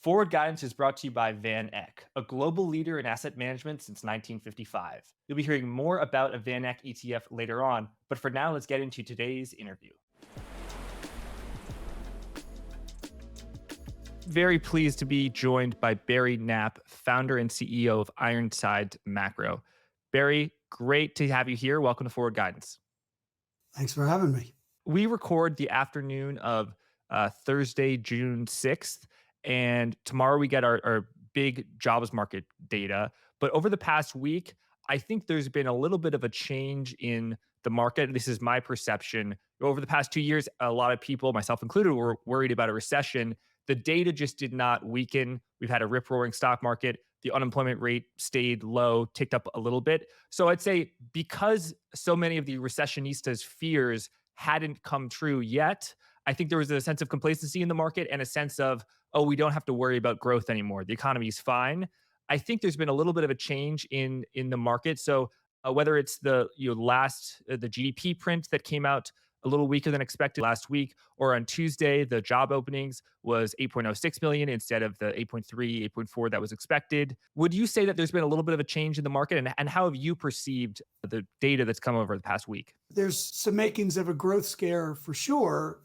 Forward Guidance is brought to you by VanEck, a global leader in asset management since 1955. You'll be hearing more about a VanEck ETF later on, but for now, let's get into today's interview. Very pleased to be joined by Barry Knapp, founder and CEO of Ironside Macro. Barry, great to have you here. Welcome to Forward Guidance. Thanks for having me. We record the afternoon of Thursday, June 6th, and tomorrow we get our big jobs market data. But over the past week, I think there's been a little bit of a change in the market. This is my perception. Over the past 2 years, a lot of people, myself included, were worried about a recession. The data just did not weaken. We've had a rip-roaring stock market. The unemployment rate stayed low, ticked up a little bit. So I'd say because so many of the recessionistas' fears hadn't come true yet, I think there was a sense of complacency in the market and a sense of, oh, we don't have to worry about growth anymore. The economy is fine. I think there's been a little bit of a change in the market. So whether it's the the GDP print that came out a little weaker than expected last week, or on Tuesday, the job openings was 8.06 million instead of the 8.3, 8.4 that was expected. Would you say that there's been a little bit of a change in the market? And how have you perceived the data that's come over the past week? There's some makings of a growth scare for sure.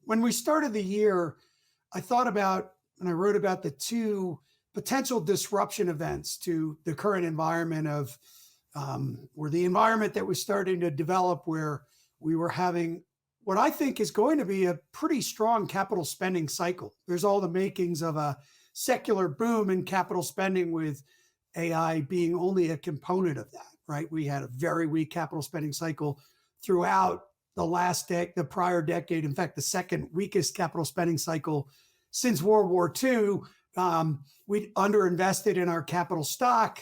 When we started the year, I thought about, and I wrote about the two potential disruption events to the current environment of, or the environment that was starting to develop where we were having what I think is going to be a pretty strong capital spending cycle. There's all the makings of a secular boom in capital spending with AI being only a component of that, right? We had a very weak capital spending cycle throughout the prior decade. In fact, the second weakest capital spending cycle since World War II. We underinvested in our capital stock.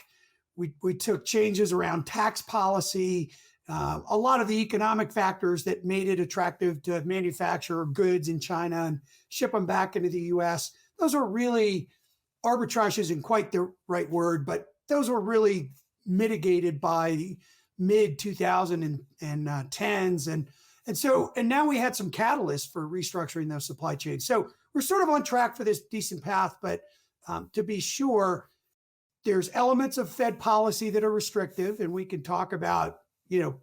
We took changes around tax policy. A lot of the economic factors that made it attractive to manufacture goods in China and ship them back into the US. Those are really, arbitrage isn't quite the right word, but those were really mitigated by mid 2010s. And now we had some catalysts for restructuring those supply chains. So we're sort of on track for this decent path, but to be sure, there's elements of Fed policy that are restrictive, and we can talk about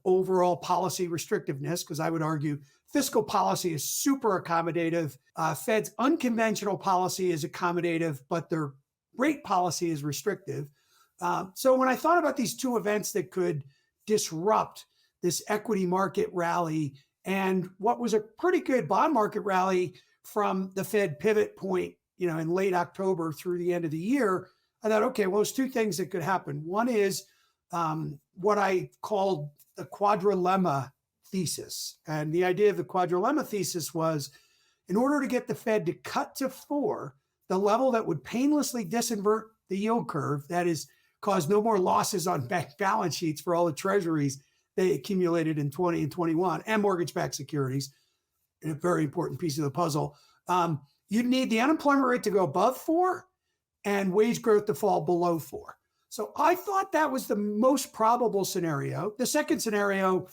overall policy restrictiveness, because I would argue fiscal policy is super accommodative. Fed's unconventional policy is accommodative, but their rate policy is restrictive. So when I thought about these two events that could disrupt this equity market rally and what was a pretty good bond market rally from the Fed pivot point, in late October through the end of the year, I thought, okay, well, there's two things that could happen. One is what I called the Quadrilemma thesis. And the idea of the Quadrilemma thesis was, in order to get the Fed to cut to 4, the level that would painlessly disinvert the yield curve, that is, cause no more losses on bank balance sheets for all the treasuries they accumulated in 20 and 21, and mortgage-backed securities, a very important piece of the puzzle. You'd need the unemployment rate to go above 4 and wage growth to fall below 4. So I thought that was the most probable scenario. The second scenario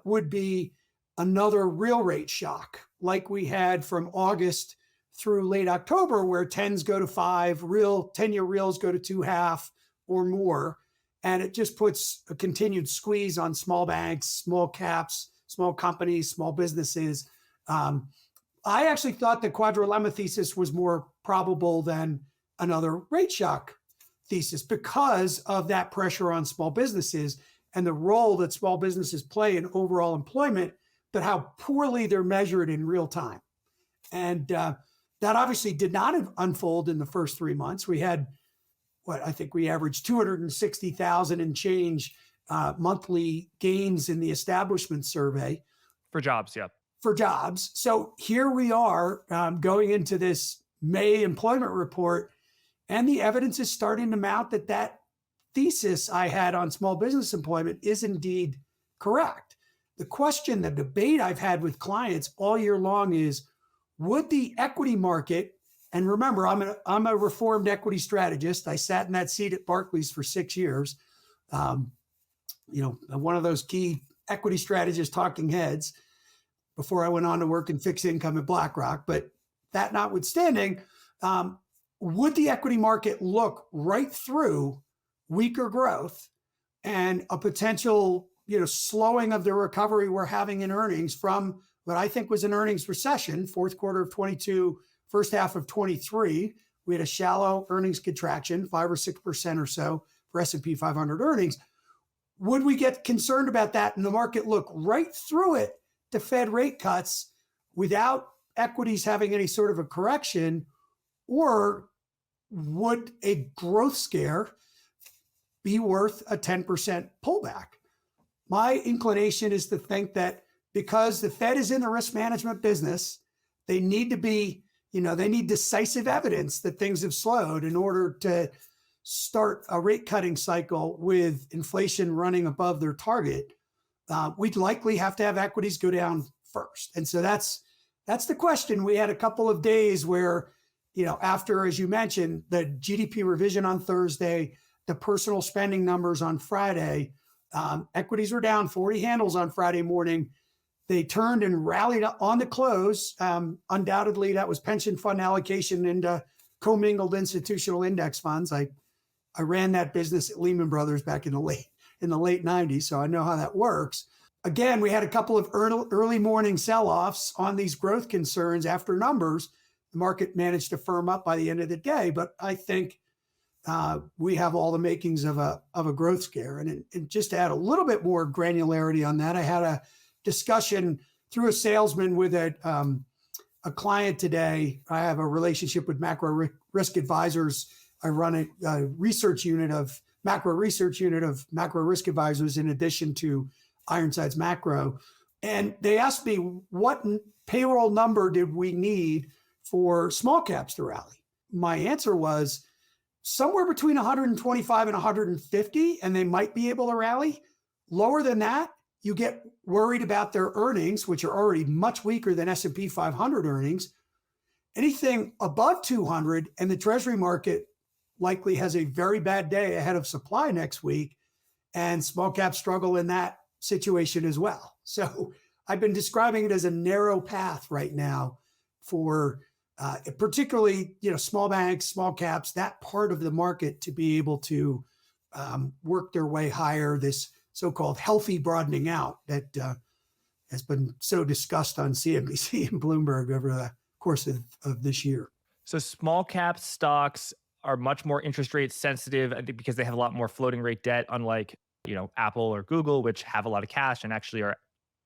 would be another real rate shock, like we had from August through late October, where 10s go to 5, 10-year reals go to 2.5 or more. And it just puts a continued squeeze on small banks, small caps, small companies, small businesses. I actually thought the Quadrilemma thesis was more probable than another rate shock thesis because of that pressure on small businesses and the role that small businesses play in overall employment, but how poorly they're measured in real time. And that obviously did not unfold in the first 3 months. We had, I think we averaged 260,000 and change monthly gains in the establishment survey. For jobs, yeah. For jobs. So here we are going into this May employment report, and the evidence is starting to mount that thesis I had on small business employment is indeed correct. The question, the debate I've had with clients all year long is, would the equity market, and remember, I'm a reformed equity strategist. I sat in that seat at Barclays for 6 years. One of those key equity strategist talking heads before I went on to work in fixed income at BlackRock. But that notwithstanding, would the equity market look right through weaker growth and a potential, slowing of the recovery we're having in earnings from what I think was an earnings recession, fourth quarter of 22, first half of 23. We had a shallow earnings contraction, 5 or 6% or so for S&P 500 earnings. Would we get concerned about that and the market look right through it to Fed rate cuts without equities having any sort of a correction? Or would a growth scare be worth a 10% pullback? My inclination is to think that because the Fed is in the risk management business, they need to be, they need decisive evidence that things have slowed in order to start a rate cutting cycle with inflation running above their target. We'd likely have to have equities go down first. And so that's the question. We had a couple of days where, after, as you mentioned, the GDP revision on Thursday, the personal spending numbers on Friday, equities were down 40 handles on Friday morning. They turned and rallied on the close. Undoubtedly, that was pension fund allocation into commingled institutional index funds. I ran that business at Lehman Brothers back in the late 90s, so I know how that works. Again, we had a couple of early morning sell-offs on these growth concerns after numbers. The market managed to firm up by the end of the day, but I think we have all the makings of a growth scare. And just to add a little bit more granularity on that, I had a discussion through a salesman with a client today. I have a relationship with Macro Risk Advisors. I run a research unit of macro risk advisors in addition to Ironside's macro. And they asked me, what payroll number did we need for small caps to rally? My answer was somewhere between 125 and 150, and they might be able to rally. Lower than that, you get worried about their earnings, which are already much weaker than S&P 500 earnings. Anything above 200, and the Treasury market likely has a very bad day ahead of supply next week, and small caps struggle in that situation as well. So I've been describing it as a narrow path right now for particularly, small banks, small caps, that part of the market to be able to work their way higher, this so-called healthy broadening out that has been so discussed on CNBC and Bloomberg over the course of this year. So small cap stocks are much more interest rate sensitive, I think, because they have a lot more floating rate debt, unlike, Apple or Google, which have a lot of cash and actually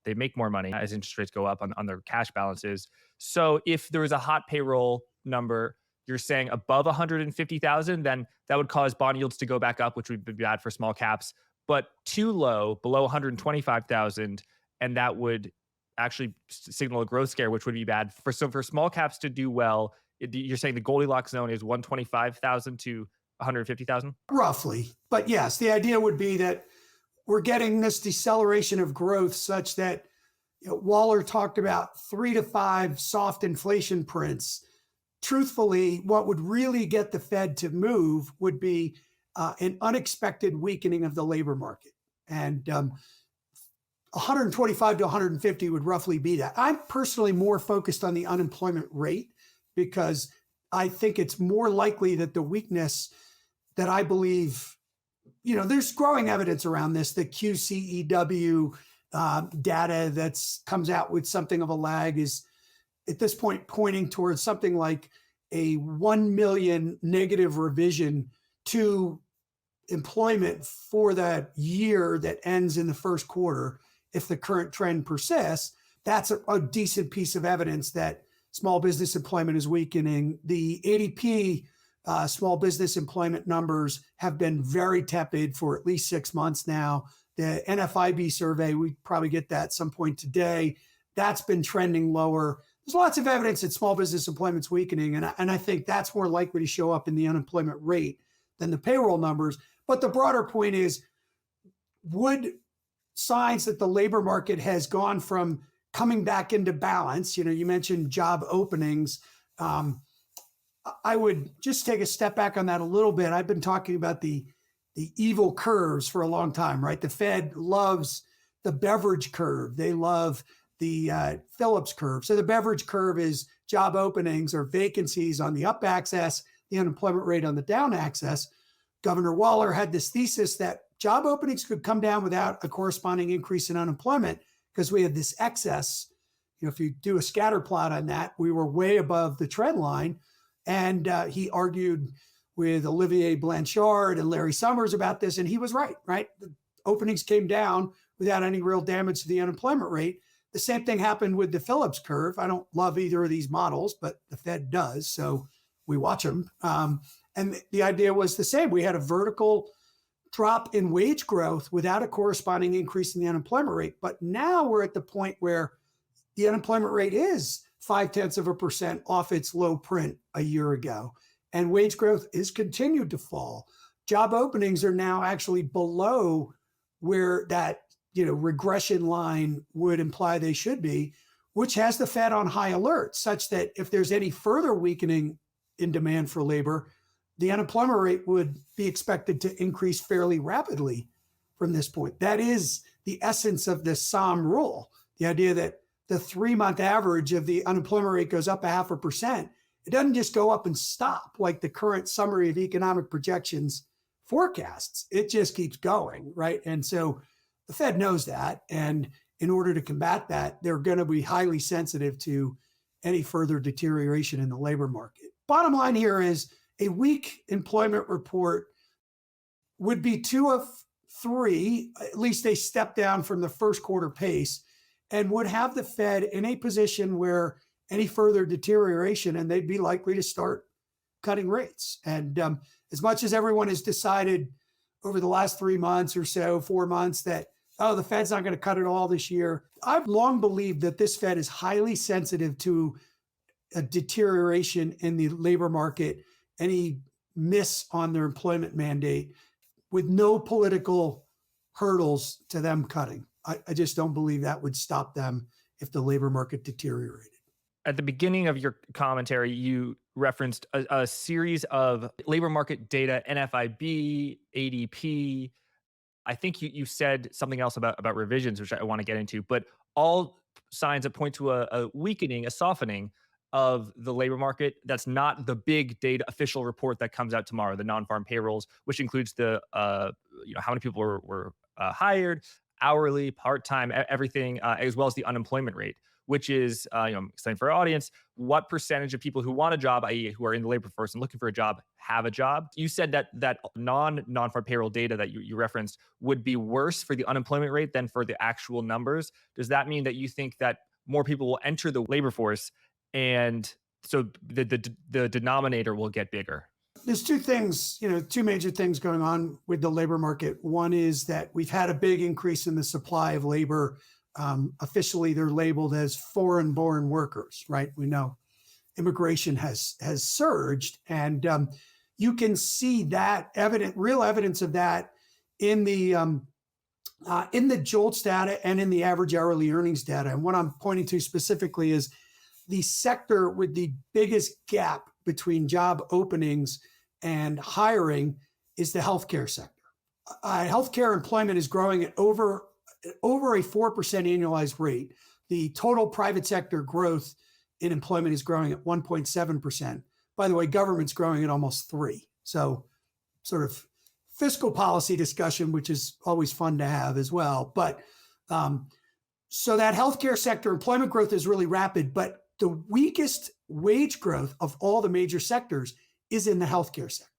they make more money as interest rates go up on their cash balances. So if there was a hot payroll number, you're saying above 150,000, then that would cause bond yields to go back up, which would be bad for small caps, but too low, below 125,000, and that would actually signal a growth scare, which would be bad. For small caps to do well, you're saying the Goldilocks zone is 125,000 to 150,000? Roughly. But yes, the idea would be that we're getting this deceleration of growth such that Waller talked about 3 to 5 soft inflation prints. Truthfully, what would really get the Fed to move would be an unexpected weakening of the labor market. And 125 to 150 would roughly be that. I'm personally more focused on the unemployment rate because I think it's more likely that the weakness that I believe, there's growing evidence around this, the QCEW data that's comes out with something of a lag is at this point pointing towards something like a 1 million negative revision to employment for that year that ends in the first quarter. If the current trend persists, that's a decent piece of evidence that small business employment is weakening. The ADP small business employment numbers have been very tepid for at least 6 months now. The NFIB survey, we probably get that at some point today. That's been trending lower. There's lots of evidence that small business employment's weakening, and I think that's more likely to show up in the unemployment rate than the payroll numbers. But the broader point is, would signs that the labor market has gone from coming back into balance, you mentioned job openings, I would just take a step back on that a little bit. I've been talking about the evil curves for a long time, right? The Fed loves the Beveridge curve. They love the Phillips curve. So the Beveridge curve is job openings or vacancies on the up axis. the unemployment rate on the down axis, Governor Waller had this thesis that job openings could come down without a corresponding increase in unemployment because we had this excess. If you do a scatter plot on that, we were way above the trend line. And he argued with Olivier Blanchard and Larry Summers about this, and he was right? The openings came down without any real damage to the unemployment rate. The same thing happened with the Phillips curve. I don't love either of these models, but the Fed does, so we watch them. And the idea was the same. We had a vertical drop in wage growth without a corresponding increase in the unemployment rate. But now we're at the point where the unemployment rate is 0.5% off its low print a year ago. And wage growth is continued to fall. Job openings are now actually below where that regression line would imply they should be, which has the Fed on high alert, such that if there's any further weakening in demand for labor, the unemployment rate would be expected to increase fairly rapidly from this point. That is the essence of the SOM rule, the idea that the 3-month average of the unemployment rate goes up 0.5%. It doesn't just go up and stop like the current summary of economic projections forecasts. It just keeps going, right? And so the Fed knows that. And in order to combat that, they're going to be highly sensitive to any further deterioration in the labor market. Bottom line here is a weak employment report would be 2 of 3, at least a step down from the first quarter pace, and would have the Fed in a position where any further deterioration, and they'd be likely to start cutting rates. And as much as everyone has decided over the last 3 months or so, 4 months, that, the Fed's not going to cut it all this year, I've long believed that this Fed is highly sensitive to a deterioration in the labor market, any miss on their employment mandate, with no political hurdles to them cutting. I just don't believe that would stop them if the labor market deteriorated. At the beginning of your commentary, you referenced a series of labor market data, NFIB, ADP. I think you said something else about revisions, which I want to get into, but all signs that point to a weakening, a softening of the labor market. That's not the big data official report that comes out tomorrow, the non-farm payrolls, which includes the how many people were hired, hourly, part-time, everything, as well as the unemployment rate, which is, explain for our audience, what percentage of people who want a job, i.e. who are in the labor force and looking for a job, have a job. You said that non-farm payroll data that you referenced would be worse for the unemployment rate than for the actual numbers. Does that mean that you think that more people will enter the labor force and so the denominator will get bigger? There's 2 things, 2 major things going on with the labor market. One is that we've had a big increase in the supply of labor. Officially, they're labeled as foreign-born workers, right? We know immigration has surged, and you can see that real evidence of that in the JOLTS data and in the average hourly earnings data. And what I'm pointing to specifically is the sector with the biggest gap between job openings and hiring is the healthcare sector. Healthcare employment is growing at over a 4% annualized rate. The total private sector growth in employment is growing at 1.7%. By the way, government's growing at almost 3%. So sort of fiscal policy discussion, which is always fun to have as well. But so that healthcare sector employment growth is really rapid, but the weakest wage growth of all the major sectors is in the healthcare sector.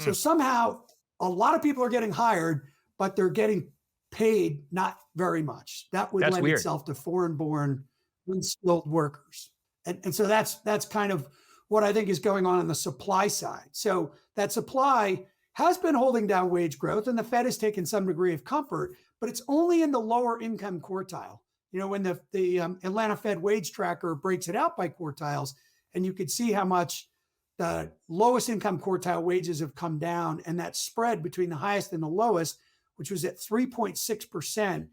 So somehow a lot of people are getting hired, but they're getting paid not very much. That would lend itself to foreign-born, unskilled workers. And so that's kind of what I think is going on the supply side. So that supply has been holding down wage growth, and the Fed has taken some degree of comfort, but it's only in the lower income quartile. When the Atlanta Fed wage tracker breaks it out by quartiles, and you could see how much the lowest income quartile wages have come down, and that spread between the highest and the lowest, which was at 3.6%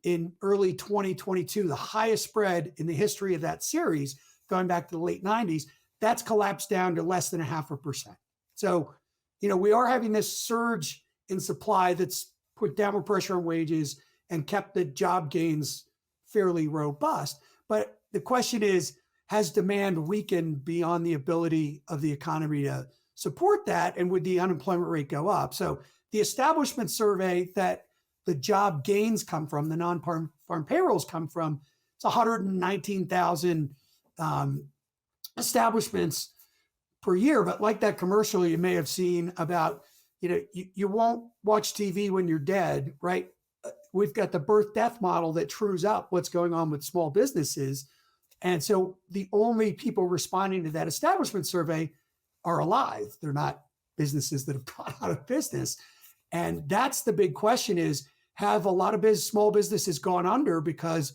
in early 2022, the highest spread in the history of that series, going back to the late 90s, that's collapsed down to less than 0.5%. So, we are having this surge in supply that's put downward pressure on wages and kept the job gains fairly robust. But the question is, has demand weakened beyond the ability of the economy to support that? And would the unemployment rate go up? So the establishment survey that the job gains come from, the non-farm payrolls come from, it's 119,000 establishments per year. But like that commercial you may have seen about, you won't watch TV when you're dead, right? We've got the birth death model that trues up what's going on with small businesses. And so the only people responding to that establishment survey are alive. They're not businesses that have gone out of business. And that's the big question is, have a lot of small businesses gone under because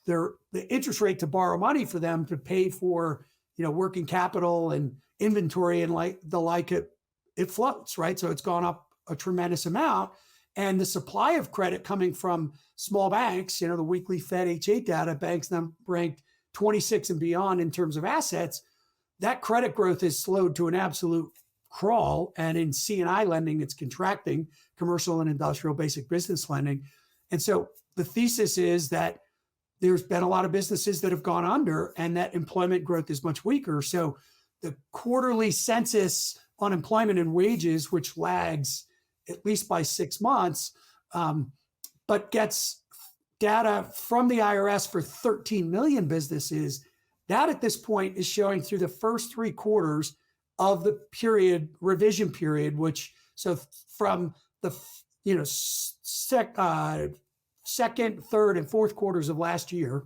the interest rate to borrow money for them to pay for, working capital and inventory and it floats, right? So it's gone up a tremendous amount. And the supply of credit coming from small banks, the weekly Fed H8 data, banks now ranked 26 and beyond in terms of assets, that credit growth has slowed to an absolute crawl. And in C&I lending, it's contracting, commercial and industrial basic business lending. And so the thesis is that there's been a lot of businesses that have gone under and that employment growth is much weaker. So the quarterly census unemployment and wages, which lags at least by 6 months, but gets data from the IRS for 13 million businesses, that at this point is showing through the first 3 quarters of the revision period, so from the second, third, and fourth quarters of last year,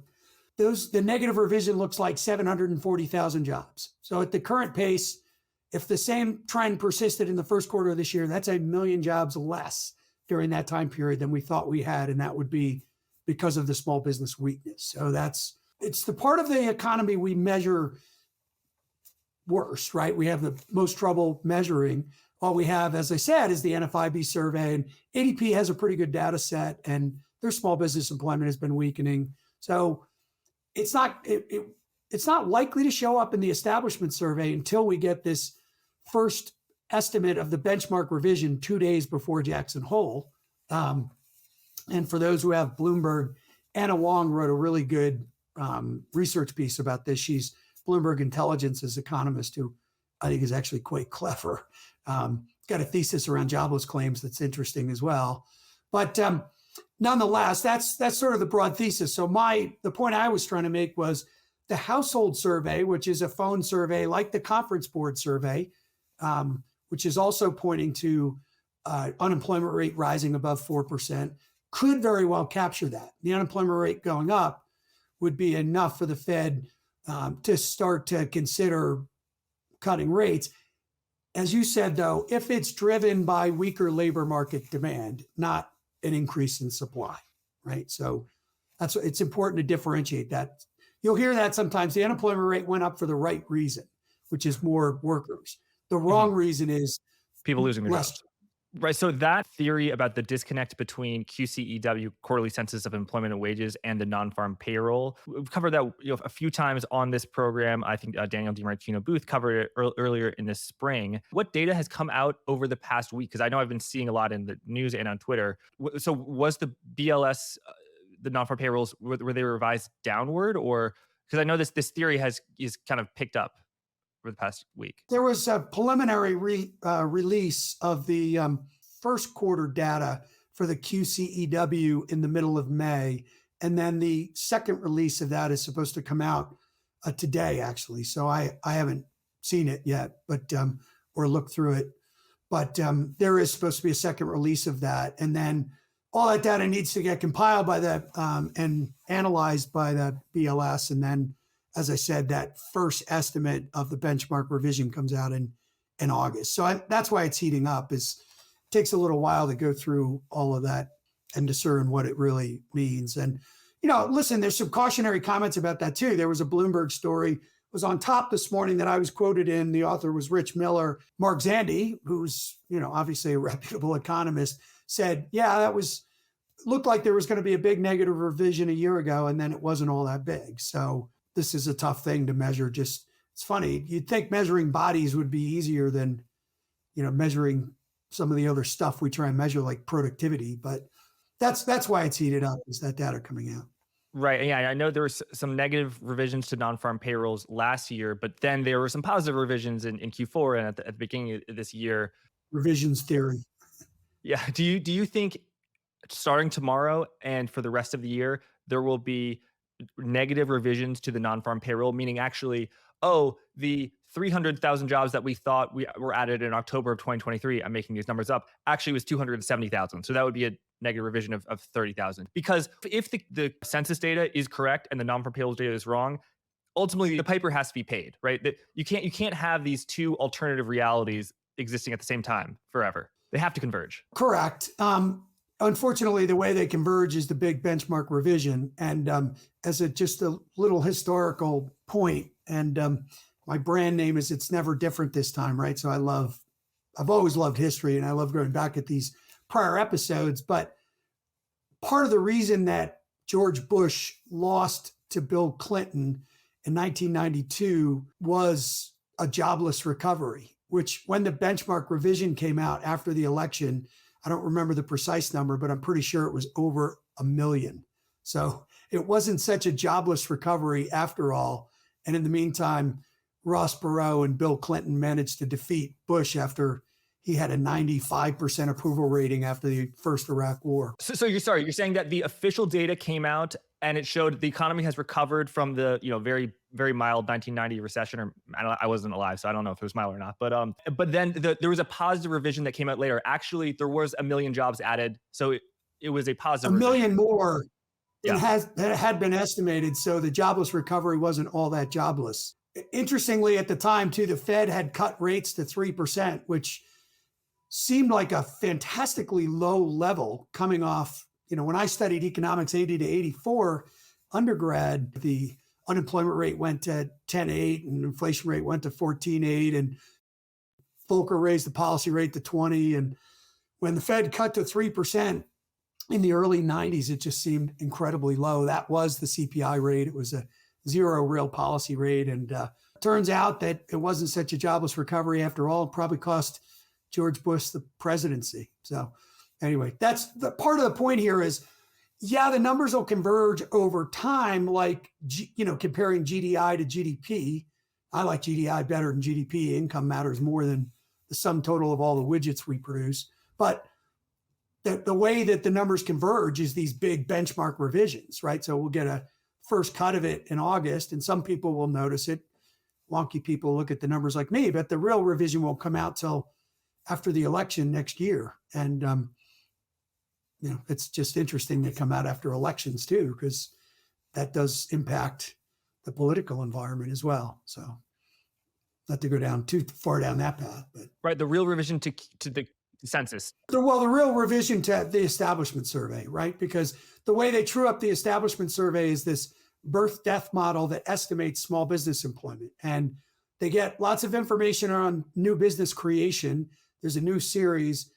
the negative revision looks like 740,000 jobs. So at the current pace, if the same trend persisted in the first quarter of this year, that's 1 million jobs less during that time period than we thought we had. And that would be because of the small business weakness. So it's the part of the economy we measure worst, right? We have the most trouble measuring. All we have, as I said, is the NFIB survey, and ADP has a pretty good data set, and their small business employment has been weakening. So it's not likely to show up in the establishment survey until we get this first estimate of the benchmark revision 2 days before Jackson Hole. And for those who have Bloomberg, Anna Wong wrote a really good research piece about this. She's Bloomberg Intelligence's economist, who I think is actually quite clever. Got a thesis around jobless claims that's interesting as well. But nonetheless, that's sort of the broad thesis. So the point I was trying to make was the household survey, which is a phone survey like the Conference Board survey, which is also pointing to unemployment rate rising above 4%, could very well capture that. The unemployment rate going up would be enough for the Fed to start to consider cutting rates. As you said, though, if it's driven by weaker labor market demand, not an increase in supply, right? So it's important to differentiate that. You'll hear that sometimes. The unemployment rate went up for the right reason, which is more workers. The wrong reason is people losing their less jobs. Right. So that theory about the disconnect between QCEW, quarterly census of employment and wages, and the non-farm payroll, we've covered that a few times on this program. I think Daniel DiMartino Booth covered it earlier in the spring. What data has come out over the past week? Because I know I've been seeing a lot in the news and on Twitter. So was the BLS, the non-farm payrolls, were they revised downward? Or because I know this theory is kind of picked up over the past week. There was a preliminary release of the first quarter data for the QCEW in the middle of May. And then the second release of that is supposed to come out today, actually. So I haven't seen it yet, but or looked through it. But there is supposed to be a second release of that. And then all that data needs to get compiled by and analyzed by the BLS. And then, as I said, that first estimate of the benchmark revision comes out in August. So that's why it's heating up. It takes a little while to go through all of that and discern what it really means. And, listen, there's some cautionary comments about that too. There was a Bloomberg story, was on top this morning that I was quoted in. The author was Rich Miller. Mark Zandi, who's, obviously a reputable economist, said, yeah, looked like there was going to be a big negative revision a year ago, and then it wasn't all that big. So this is a tough thing to measure. It's funny. You'd think measuring bodies would be easier than, measuring some of the other stuff we try and measure, like productivity. But that's why it's heated up, is that data coming out. Right. Yeah, I know there was some negative revisions to non-farm payrolls last year, but then there were some positive revisions in Q4 and at the beginning of this year. Revisions theory. Yeah. Do you think starting tomorrow and for the rest of the year, there will be negative revisions to the non-farm payroll, meaning actually, oh, the 300,000 jobs that we thought we were added in October of 2023, I'm making these numbers up, actually was 270,000. So that would be a negative revision of 30,000. Because if the census data is correct and the non-farm payroll data is wrong, ultimately the piper has to be paid, right? That you can't have these two alternative realities existing at the same time forever. They have to converge. Correct. Unfortunately, the way they converge is the big benchmark revision. And as just a little historical point, and my brand name is "It's Never Different This Time," right? So I've always loved history, and I love going back at these prior episodes. But part of the reason that George Bush lost to Bill Clinton in 1992 was a jobless recovery, which when the benchmark revision came out after the election, I don't remember the precise number, but I'm pretty sure it was over a million. So it wasn't such a jobless recovery after all. And in the meantime, Ross Perot and Bill Clinton managed to defeat Bush after he had a 95% approval rating after the first Iraq war. So you're saying that the official data came out and it showed the economy has recovered from the very very mild 1990 recession, or I wasn't alive, so I don't know if it was mild or not. But then there was a positive revision that came out later. Actually, there was a million jobs added, so it was a A positive million revision. more than Yeah. had been estimated. So the jobless recovery wasn't all that jobless. Interestingly, at the time, too, the Fed had cut rates to 3%, which seemed like a fantastically low level coming off. When I studied economics 80 to 84 undergrad, the unemployment rate went to 10.8 and inflation rate went to 14.8, and Volcker raised the policy rate to 20. And when the Fed cut to 3% in the early 90s, it just seemed incredibly low. That was the CPI rate. It was a zero real policy rate. And turns out that it wasn't such a jobless recovery after all. It probably cost George Bush the presidency. So anyway, that's the part of the point here is, yeah, the numbers will converge over time, like, comparing GDI to GDP. I like GDI better than GDP. Income matters more than the sum total of all the widgets we produce. But the way that the numbers converge is these big benchmark revisions, right? So we'll get a first cut of it in August, and some people will notice it. Wonky people look at the numbers like me, but the real revision won't come out till after the election next year. And, it's just interesting to come out after elections too, because that does impact the political environment as well. So not to go down too far down that path, but Right. The real revision to the census. the real revision to the establishment survey, right? Because the way they true up the establishment survey is this birth death model that estimates small business employment. And they get lots of information on new business creation. There's a new series.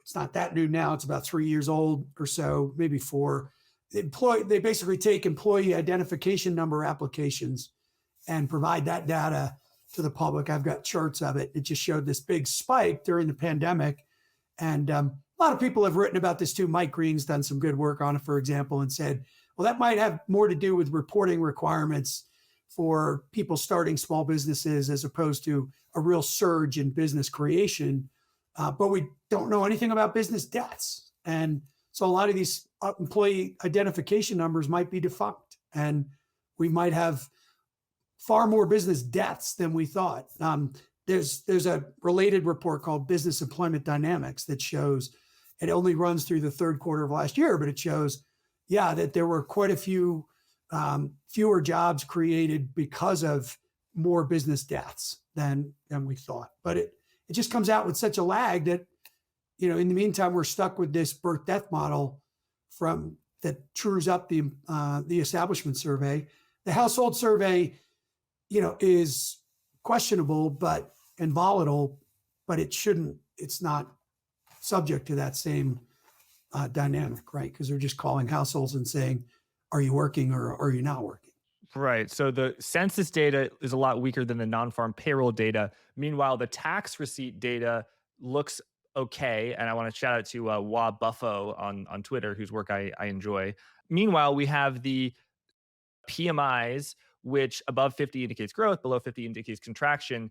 It's not that new now. It's about 3 years old or so, maybe 4. They basically take employee identification number applications and provide that data to the public. I've got charts of it. It just showed this big spike during the pandemic. And a lot of people have written about this too. Mike Green's done some good work on it, for example, and said, well, that might have more to do with reporting requirements for people starting small businesses as opposed to a real surge in business creation. But we don't know anything about business deaths. And so a lot of these employee identification numbers might be defunct, and we might have far more business deaths than we thought. There's a related report called Business Employment Dynamics that shows, it only runs through the third quarter of last year, but it shows, that there were quite a few fewer jobs created because of more business deaths than we thought. But it just comes out with such a lag that, in the meantime, we're stuck with this birth death model that trues up the establishment survey. The household survey, is questionable and volatile, but it's not subject to that same dynamic, right? Because they're just calling households and saying, are you working or are you not working? Right. So the census data is a lot weaker than the non-farm payroll data. Meanwhile, the tax receipt data looks okay. And I want to shout out to Wa Buffo on Twitter, whose work I enjoy. Meanwhile, we have the PMIs, which above 50 indicates growth, below 50 indicates contraction.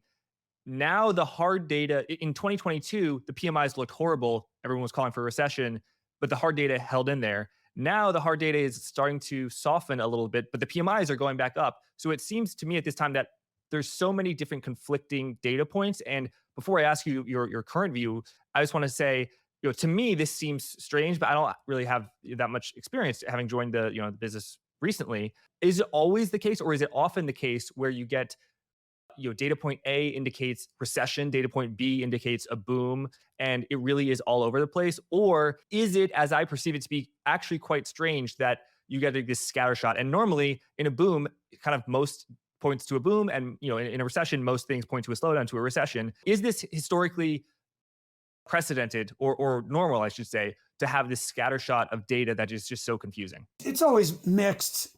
Now the hard data in 2022, the PMIs looked horrible. Everyone was calling for a recession, but the hard data held in there. Now the hard data is starting to soften a little bit, but the PMIs are going back up. So it seems to me at this time that there's so many different conflicting data points. And before I ask you your current view, I just want to say, to me this seems strange, but I don't really have that much experience having joined the business recently. Is it always the case, or is it often the case where you get data point A indicates recession, data point B indicates a boom, and it really is all over the place? Or is it, as I perceive it to be, actually quite strange that you get this scattershot? And normally in a boom, kind of most points to a boom, and in a recession, most things point to a slowdown, to a recession. Is this historically precedented or normal, I should say, to have this scattershot of data that is just so confusing? It's always mixed.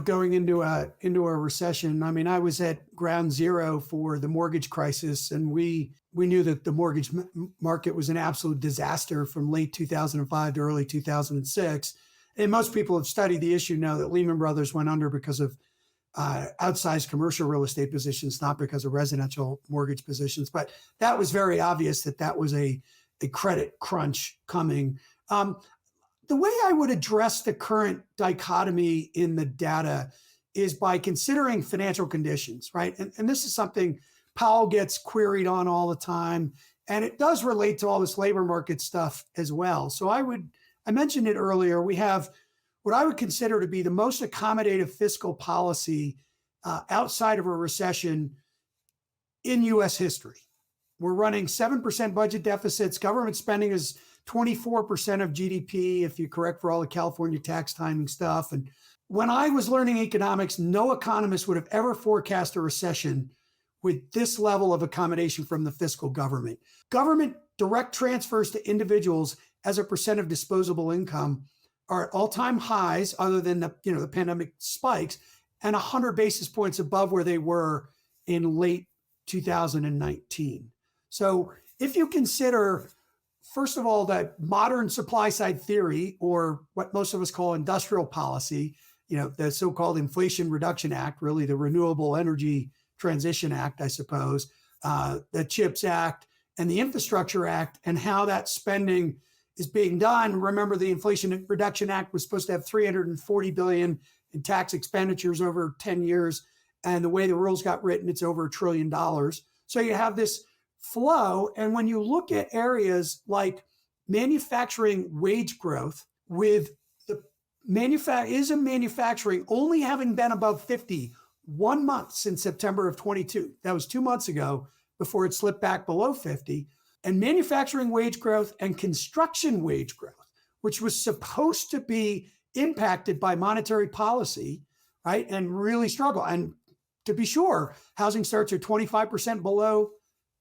Going into a recession. I mean, I was at ground zero for the mortgage crisis, and we knew that the mortgage market was an absolute disaster from late 2005 to early 2006. And most people have studied the issue know that Lehman Brothers went under because of outsized commercial real estate positions, not because of residential mortgage positions. But that was very obvious that was a credit crunch coming. The way I would address the current dichotomy in the data is by considering financial conditions, right? And this is something Powell gets queried on all the time. And it does relate to all this labor market stuff as well. So I mentioned it earlier, we have what I would consider to be the most accommodative fiscal policy outside of a recession in US history. We're running 7% budget deficits. Government spending is 24% of GDP, if you correct for all the California tax timing stuff. And when I was learning economics, no economist would have ever forecast a recession with this level of accommodation from the fiscal government. Government direct transfers to individuals as a percent of disposable income are at all-time highs, other than the pandemic spikes, and 100 basis points above where they were in late 2019. So if you consider, first of all, that modern supply side theory, or what most of us call industrial policy, the so-called Inflation Reduction Act, really the Renewable Energy Transition Act, I suppose, the CHIPS Act and the Infrastructure Act, and how that spending is being done. Remember, the Inflation Reduction Act was supposed to have $340 billion in tax expenditures over 10 years. And the way the rules got written, it's over $1 trillion. So you have this flow. And when you look at areas like manufacturing wage growth, with the manufacturing only having been above 50 1 month since September of 22, that was 2 months ago, before it slipped back below 50, and manufacturing wage growth and construction wage growth, which was supposed to be impacted by monetary policy, right, and really struggle. And to be sure, housing starts are 25% below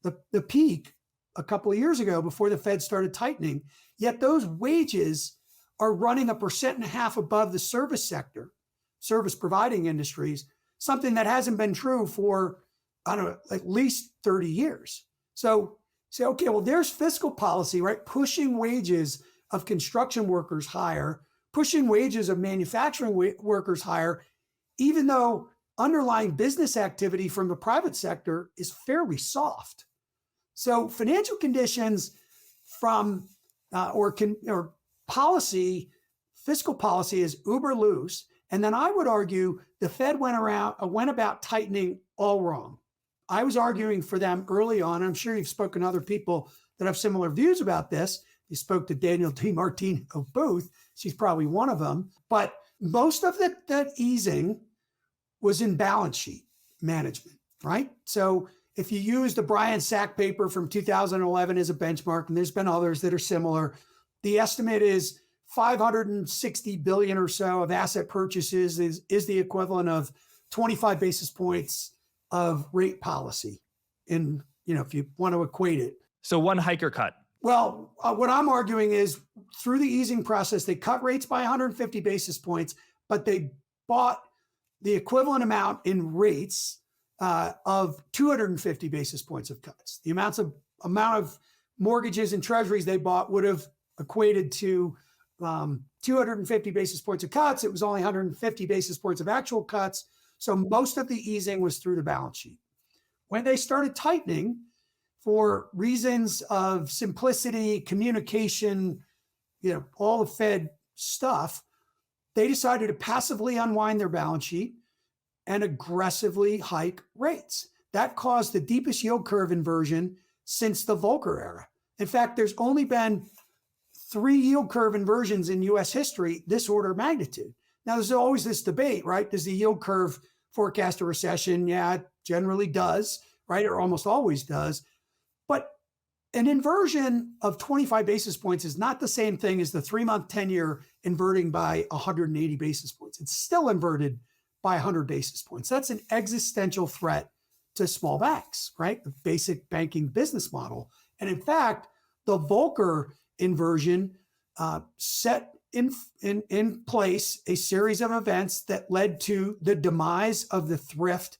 the peak a couple of years ago before the Fed started tightening. Yet those wages are running 1.5% above the service sector, service providing industries, something that hasn't been true for, I don't know, at least 30 years. So say, okay, well, there's fiscal policy, right? Pushing wages of construction workers higher, pushing wages of manufacturing workers higher, even though underlying business activity from the private sector is fairly soft. So financial conditions from or policy, fiscal policy is uber loose. And then I would argue the Fed went about tightening all wrong. I was arguing for them early on. I'm sure you've spoken to other people that have similar views about this. You spoke to Danielle DeMartino of Booth. She's probably one of them. But most of that easing was in balance sheet management, right? So if you use the Brian Sack paper from 2011 as a benchmark, and there's been others that are similar, the estimate is 560 billion or so of asset purchases is the equivalent of 25 basis points of rate policy, in, if you want to equate it. So one hiker cut. Well, what I'm arguing is through the easing process, they cut rates by 150 basis points, but they bought the equivalent amount in rates of 250 basis points of cuts. The amount of mortgages and treasuries they bought would have equated to 250 basis points of cuts. It was only 150 basis points of actual cuts. So most of the easing was through the balance sheet. When they started tightening for reasons of simplicity, communication, all the Fed stuff, they decided to passively unwind their balance sheet and aggressively hike rates. That caused the deepest yield curve inversion since the Volcker era. In fact, there's only been 3 yield curve inversions in US history, this order of magnitude. Now, there's always this debate, right? Does the yield curve forecast a recession? Yeah, it generally does, right? Or almost always does. But an inversion of 25 basis points is not the same thing as the 3-month 10-year inverting by 180 basis points. It's still inverted by 100 basis points. That's an existential threat to small banks, right? The basic banking business model. And in fact, the Volcker inversion set in place a series of events that led to the demise of the thrift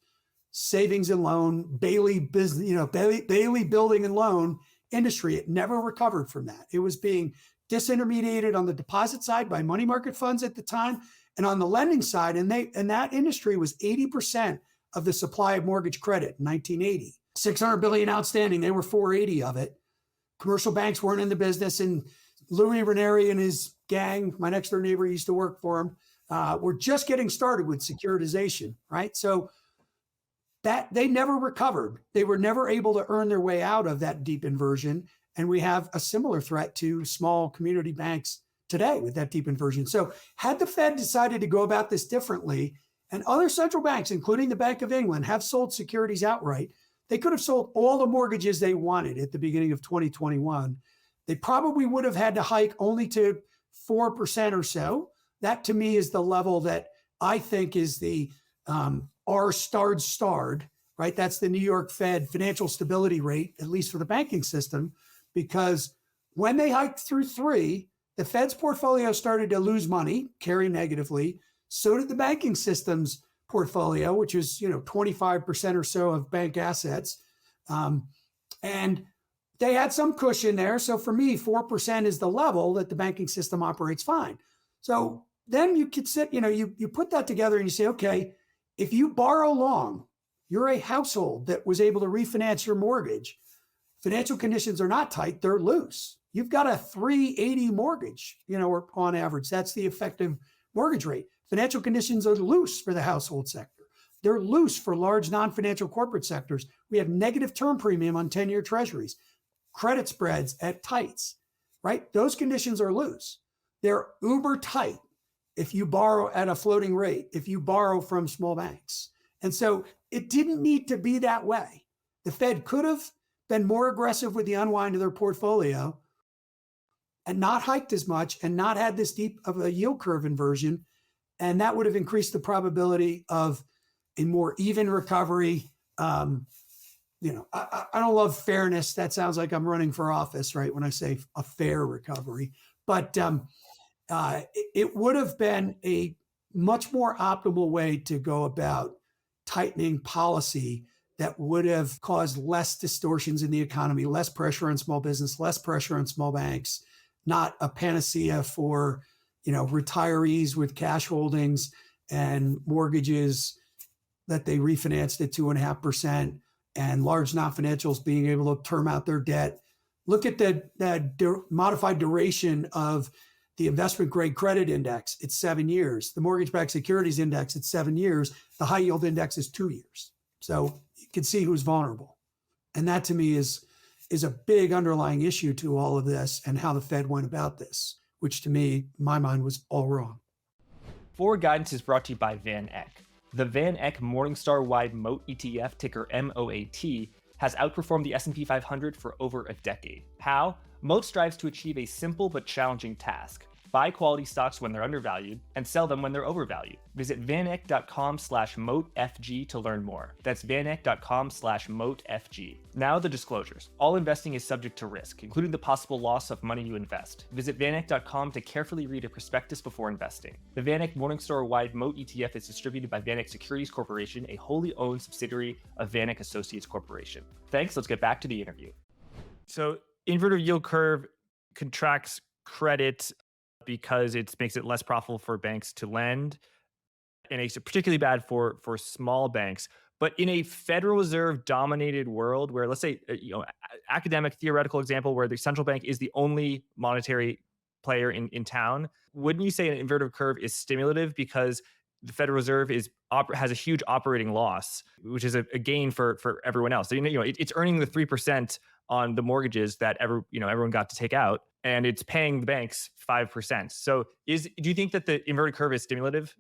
savings and loan, Bailey business, Bailey building and loan industry. It never recovered from that. It was being disintermediated on the deposit side by money market funds at the time, and on the lending side, and that industry was 80% of the supply of mortgage credit in 1980. 600 billion outstanding. They were 480 of it. Commercial banks weren't in the business, and Louis Ranieri and his gang, my next door neighbor used to work for him, were just getting started with securitization, right? So that they never recovered. They were never able to earn their way out of that deep inversion. And we have a similar threat to small community banks today with that deep inversion. So had the Fed decided to go about this differently, and other central banks, including the Bank of England, have sold securities outright, they could have sold all the mortgages they wanted at the beginning of 2021. They probably would have had to hike only to 4% or so. That to me is the level that I think is the R**, right? That's the New York Fed financial stability rate, at least for the banking system, because when they hiked through 3, the Fed's portfolio started to lose money, carry negatively. So did the banking system's portfolio, which is 25% or so of bank assets. And they had some cushion there. So for me, 4% is the level that the banking system operates fine. So then you could sit, you put that together and you say, okay, if you borrow long, you're a household that was able to refinance your mortgage. Financial conditions are not tight, they're loose. You've got a 380 mortgage, or on average, that's the effective mortgage rate. Financial conditions are loose for the household sector. They're loose for large non-financial corporate sectors. We have negative term premium on 10-year treasuries, credit spreads at tights, right? Those conditions are loose. They're uber tight if you borrow at a floating rate, if you borrow from small banks. And so it didn't need to be that way. The Fed could have been more aggressive with the unwind of their portfolio and not hiked as much and not had this deep of a yield curve inversion. And that would have increased the probability of a more even recovery. I don't love fairness. That sounds like I'm running for office, right? When I say a fair recovery, but it would have been a much more optimal way to go about tightening policy that would have caused less distortions in the economy, less pressure on small business, less pressure on small banks, not a panacea for, retirees with cash holdings and mortgages that they refinanced at 2.5%, and large non-financials being able to term out their debt. Look at the modified duration of the investment grade credit index. It's 7 years. The mortgage-backed securities index, it's 7 years. The high yield index is 2 years. So you can see who's vulnerable. And that to me is a big underlying issue to all of this and how the Fed went about this, which to me, in my mind, was all wrong. Forward Guidance is brought to you by VanEck. The VanEck Morningstar-wide MOAT ETF, ticker MOAT, has outperformed the S&P 500 for over a decade. How? MOAT strives to achieve a simple but challenging task: buy quality stocks when they're undervalued and sell them when they're overvalued. Visit vaneck.com/MOATFG to learn more. That's vaneck.com/MOATFG. Now the disclosures. All investing is subject to risk, including the possible loss of money you invest. Visit vaneck.com to carefully read a prospectus before investing. The VanEck Morningstar-wide MOAT ETF is distributed by VanEck Securities Corporation, a wholly owned subsidiary of VanEck Associates Corporation. Thanks, let's get back to the interview. So inverted yield curve contracts credit because it makes it less profitable for banks to lend, and it's particularly bad for small banks. But in a Federal Reserve dominated world, where let's say academic theoretical example where the central bank is the only monetary player in town, wouldn't you say an inverted curve is stimulative because the Federal Reserve has a huge operating loss, which is a gain for everyone else. So, it's earning the 3% on the mortgages that everyone got to take out, and it's paying the banks 5%. So, do you think that the inverted curve is stimulative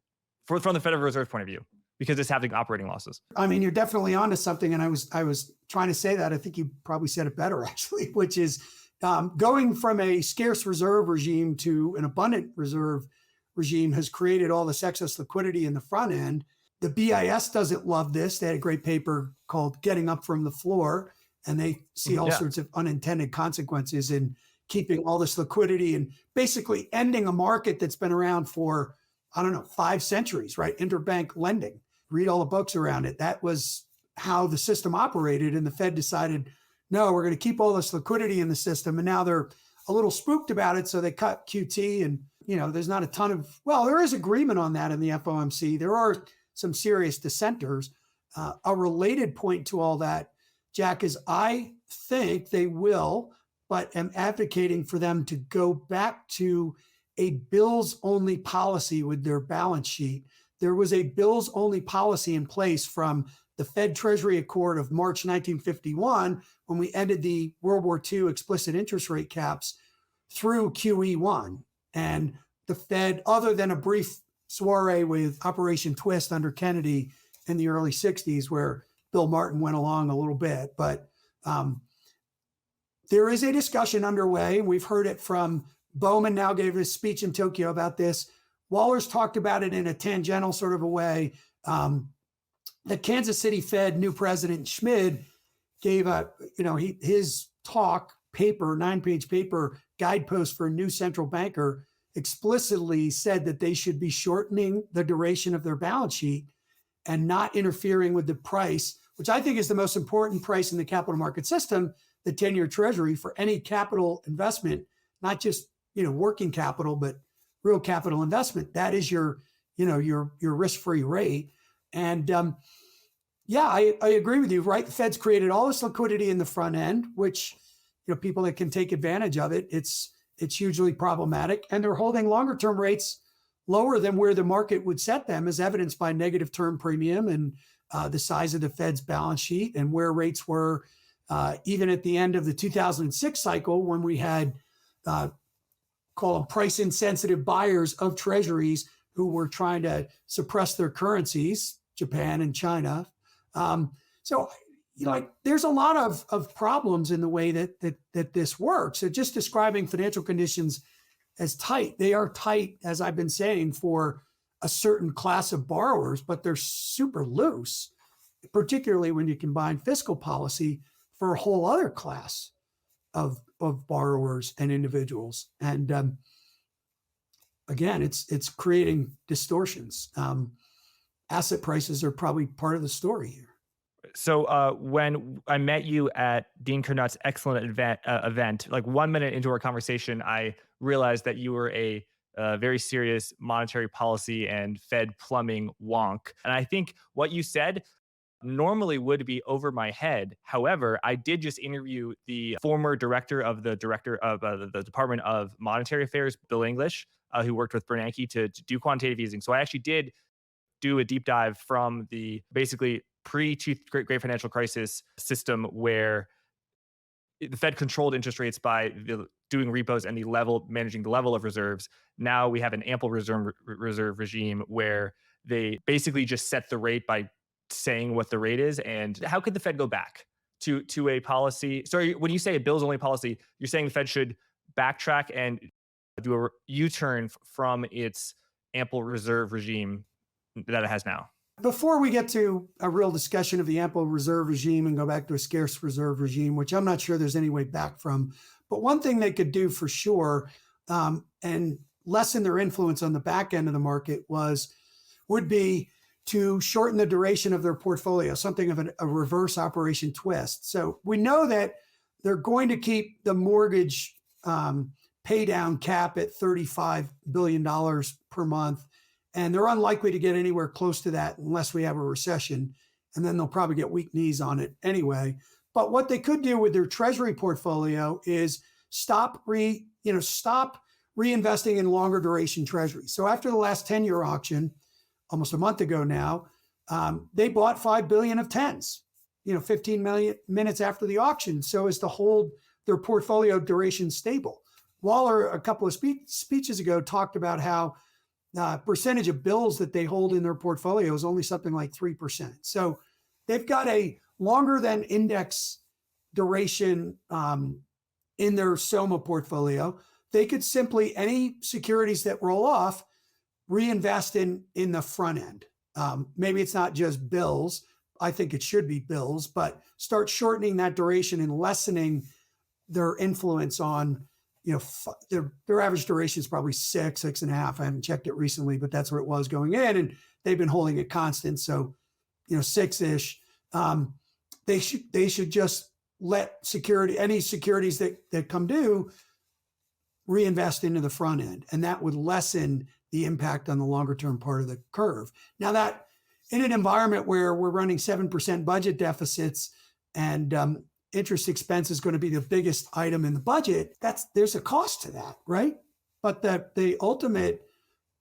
from the Federal Reserve point of view because it's having operating losses? I mean, you're definitely onto something, and I was trying to say that. I think you probably said it better actually, which is going from a scarce reserve regime to an abundant reserve regime has created all this excess liquidity in the front end. The BIS doesn't love this. They had a great paper called Getting Up from the Floor, and they see all sorts of unintended consequences in keeping all this liquidity and basically ending a market that's been around for, I don't know, 5 centuries, right? Interbank lending. Read all the books around it. That was how the system operated. And the Fed decided, no, we're going to keep all this liquidity in the system. And now they're a little spooked about it. So they cut QT, and there's not a ton of, well, there is agreement on that in the FOMC. There are some serious dissenters. A related point to all that, Jack, is I think they will, but am advocating for them to go back to a bills-only policy with their balance sheet. There was a bills-only policy in place from the Fed Treasury Accord of March 1951, when we ended the World War II explicit interest rate caps, through QE1. And the Fed, other than a brief soiree with Operation Twist under Kennedy in the early 60s, where Bill Martin went along a little bit, but there is a discussion underway. We've heard it from Bowman, now gave a speech in Tokyo about this. Waller's talked about it in a tangential sort of a way. The Kansas City Fed new president Schmid gave his talk paper, 9-page paper, guidepost for a new central banker, explicitly said that they should be shortening the duration of their balance sheet and not interfering with the price, which I think is the most important price in the capital market system, the 10-year treasury, for any capital investment, not just working capital, but real capital investment. That is your risk-free rate. And I agree with you, right? The Fed's created all this liquidity in the front end, which people that can take advantage of it, it's hugely problematic. And they're holding longer term rates lower than where the market would set them, as evidenced by negative term premium and the size of the Fed's balance sheet, and where rates were even at the end of the 2006 cycle, when we had call them price insensitive buyers of treasuries who were trying to suppress their currencies, Japan and China. There's a lot of problems in the way that this works. So just describing financial conditions as tight, they are tight, as I've been saying, for a certain class of borrowers, but they're super loose, particularly when you combine fiscal policy for a whole other class of borrowers and individuals. And again, it's creating distortions. Asset prices are probably part of the story here. So when I met you at Dean Kernut's excellent event, like 1 minute into our conversation, I realized that you were a very serious monetary policy and Fed plumbing wonk. And I think what you said normally would be over my head. However, I did just interview the former director of the Department of Monetary Affairs, Bill English, who worked with Bernanke to do quantitative easing. So I actually did do a deep dive from the basically Great Financial Crisis system, where the Fed controlled interest rates by doing repos and managing the level of reserves. Now we have an ample reserve regime where they basically just set the rate by saying what the rate is. And how could the Fed go back to a policy? Sorry, when you say a bills only policy, you're saying the Fed should backtrack and do a U-turn from its ample reserve regime that it has now. Before we get to a real discussion of the ample reserve regime and go back to a scarce reserve regime, which I'm not sure there's any way back from, but one thing they could do for sure and lessen their influence on the back end of the market would be to shorten the duration of their portfolio, something of a reverse Operation Twist. So we know that they're going to keep the mortgage pay down cap at $35 billion per month. And they're unlikely to get anywhere close to that unless we have a recession. And then they'll probably get weak knees on it anyway. But what they could do with their treasury portfolio is stop reinvesting in longer duration treasuries. So after the last 10-year auction, almost a month ago now, they bought $5 billion of 10s, 15 minutes after the auction, so as to hold their portfolio duration stable. Waller, a couple of speeches ago, talked about how percentage of bills that they hold in their portfolio is only something like 3%. So they've got a longer than index duration in their SOMA portfolio. They could simply, any securities that roll off, reinvest in the front end. Maybe it's not just bills. I think it should be bills, but start shortening that duration and lessening their influence on, their average duration is probably 6.5. I haven't checked it recently, but that's where it was going in, and they've been holding it constant. So, 6-ish. They should just let any securities that come due reinvest into the front end, and that would lessen the impact on the longer term part of the curve. Now, that in an environment where we're running 7% budget deficits and interest expense is going to be the biggest item in the budget, there's a cost to that, right? But the ultimate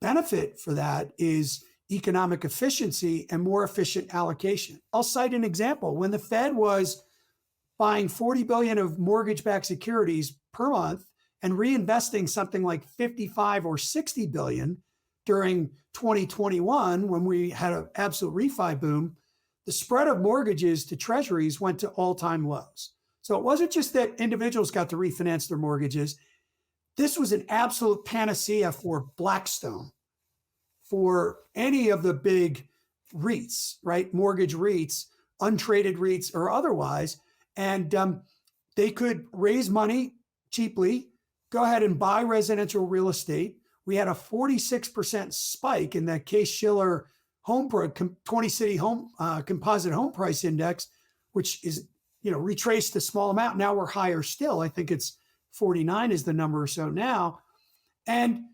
benefit for that is economic efficiency and more efficient allocation. I'll cite an example. When the Fed was buying $40 billion of mortgage-backed securities per month and reinvesting something like 55 or 60 billion during 2021, when we had an absolute refi boom, the spread of mortgages to treasuries went to all-time lows. So it wasn't just that individuals got to refinance their mortgages. This was an absolute panacea for Blackstone, for any of the big REITs, right? Mortgage REITs, untraded REITs or otherwise. And they could raise money cheaply, go ahead and buy residential real estate. We had a 46% spike in the Case-Shiller 20-city home composite home price index, which is, retraced a small amount. Now we're higher still. I think it's 49 is the number or so now. And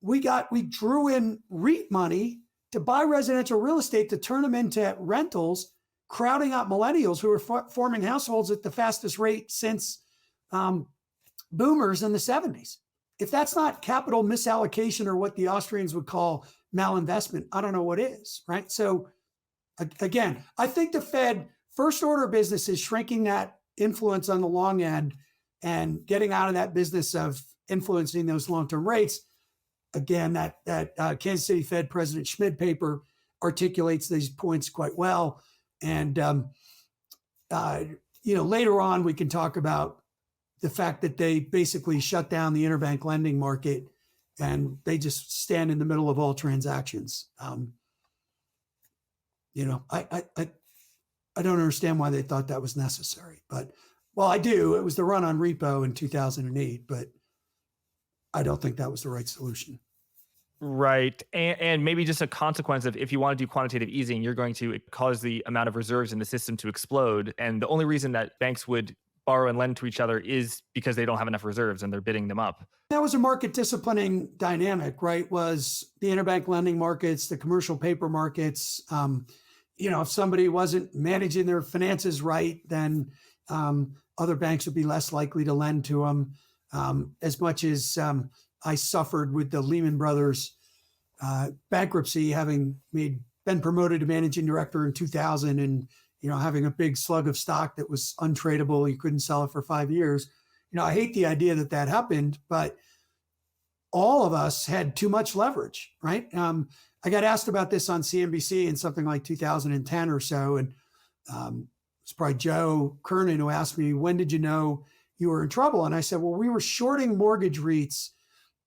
we drew in REIT money to buy residential real estate to turn them into rentals, crowding out millennials who are forming households at the fastest rate since boomers in the 70s. If that's not capital misallocation or what the Austrians would call malinvestment, I don't know what is, right? So again, I think the Fed first order business is shrinking that influence on the long end and getting out of that business of influencing those long-term rates. Again, that Kansas City Fed President Schmidt paper articulates these points quite well. And, later on, we can talk about the fact that they basically shut down the interbank lending market and they just stand in the middle of all transactions. I don't understand why they thought that was necessary, but I do. It was the run on repo in 2008, but I don't think that was the right solution. Right. And maybe just a consequence of if you want to do quantitative easing, you're going to cause the amount of reserves in the system to explode. And the only reason that banks would borrow and lend to each other is because they don't have enough reserves and they're bidding them up. That was a market disciplining dynamic, right? Was the interbank lending markets, the commercial paper markets. If somebody wasn't managing their finances right, then other banks would be less likely to lend to them. As much as I suffered with the Lehman Brothers bankruptcy, having been promoted to managing director in 2000 and having a big slug of stock that was untradeable. You couldn't sell it for 5 years. I hate the idea that happened, but all of us had too much leverage, right? I got asked about this on CNBC in something like 2010 or so. And it's probably Joe Kernan who asked me, when did you know you were in trouble? And I said, well, we were shorting mortgage REITs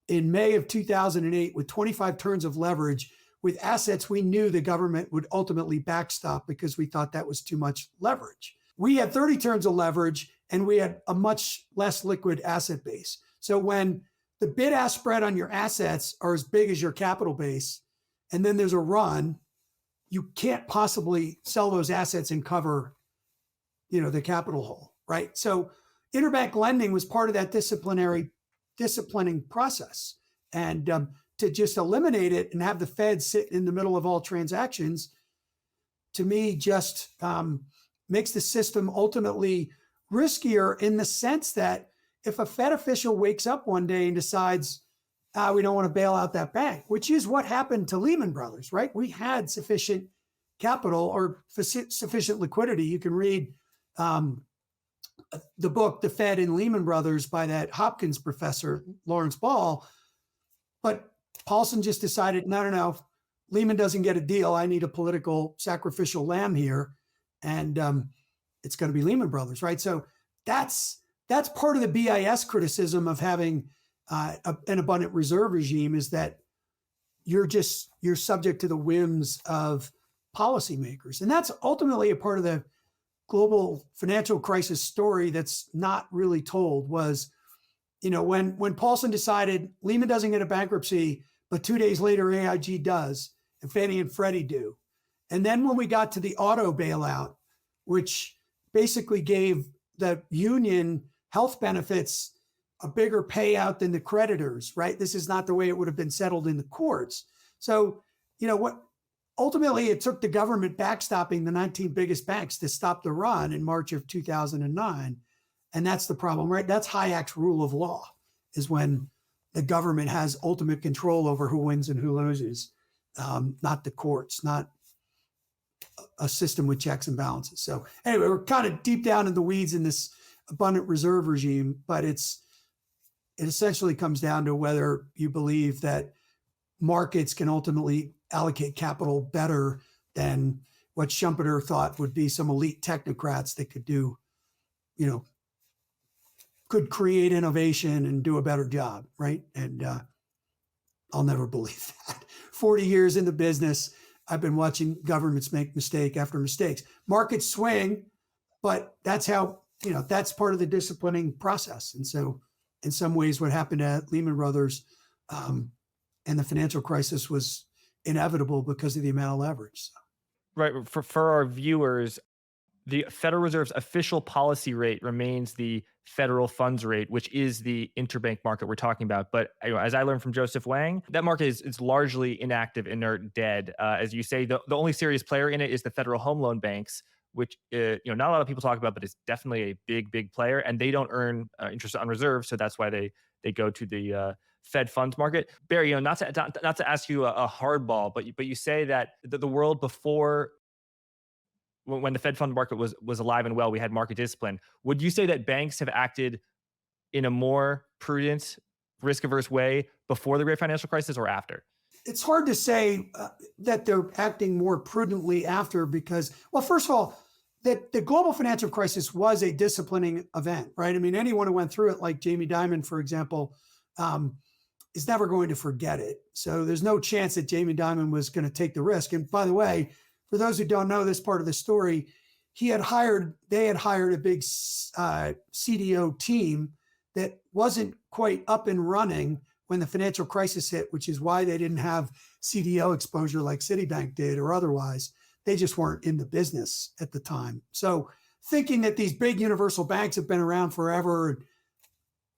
in May of 2008 with 25 turns of leverage with assets we knew the government would ultimately backstop because we thought that was too much leverage. We had 30 turns of leverage and we had a much less liquid asset base. So when the bid-ask spread on your assets are as big as your capital base, and then there's a run, you can't possibly sell those assets and cover, the capital hole, right? So interbank lending was part of that disciplining process. And to just eliminate it and have the Fed sit in the middle of all transactions, to me, just makes the system ultimately riskier in the sense that if a Fed official wakes up one day and decides, we don't want to bail out that bank, which is what happened to Lehman Brothers, right? We had sufficient capital or sufficient liquidity. You can read the book, The Fed and Lehman Brothers by that Hopkins professor, Lawrence Ball. But Paulson just decided, no, Lehman doesn't get a deal. I need a political sacrificial lamb here. And it's going to be Lehman Brothers, right? So that's part of the BIS criticism of having an abundant reserve regime, is that you're subject to the whims of policymakers. And that's ultimately a part of the global financial crisis story that's not really told. Was, when Paulson decided Lehman doesn't get a bankruptcy, but 2 days later AIG does, and Fannie and Freddie do. And then when we got to the auto bailout, which basically gave the union health benefits a bigger payout than the creditors, right? This is not the way it would have been settled in the courts. So, what ultimately it took the government backstopping the 19 biggest banks to stop the run in March of 2009. And that's the problem, right? That's Hayek's rule of law, is when the government has ultimate control over who wins and who loses, not the courts, not a system with checks and balances. So anyway, we're kind of deep down in the weeds in this abundant reserve regime, but it essentially comes down to whether you believe that markets can ultimately allocate capital better than what Schumpeter thought would be some elite technocrats that could do, could create innovation and do a better job, right? And I'll never believe that. 40 years in the business, I've been watching governments make mistake after mistakes. Markets swing, but that's how, that's part of the disciplining process. And so in some ways, what happened at Lehman Brothers and the financial crisis was inevitable because of the amount of leverage. So. Right. For our viewers, the Federal Reserve's official policy rate remains the federal funds rate, which is the interbank market we're talking about. But as I learned from Joseph Wang, that market is largely inactive, inert, dead. As you say, the only serious player in it is the federal home loan banks, which not a lot of people talk about, but it's definitely a big player, and they don't earn interest on reserve, so that's why they go to the Fed funds market. Barry, not to ask you a hardball, but you say that the world before, when the Fed fund market was alive and well, we had market discipline. Would you say that banks have acted in a more prudent, risk-averse way before the Great Financial Crisis or after? It's hard to say that they're acting more prudently after, because, well, first of all, that the global financial crisis was a disciplining event, right? I mean, anyone who went through it, like Jamie Dimon, for example, is never going to forget it. So there's no chance that Jamie Dimon was going to take the risk. And by the way, for those who don't know this part of the story, they had hired a big CDO team that wasn't quite up and running when the financial crisis hit, which is why they didn't have CDO exposure like Citibank did or otherwise. They just weren't in the business at the time. So thinking that these big universal banks have been around forever,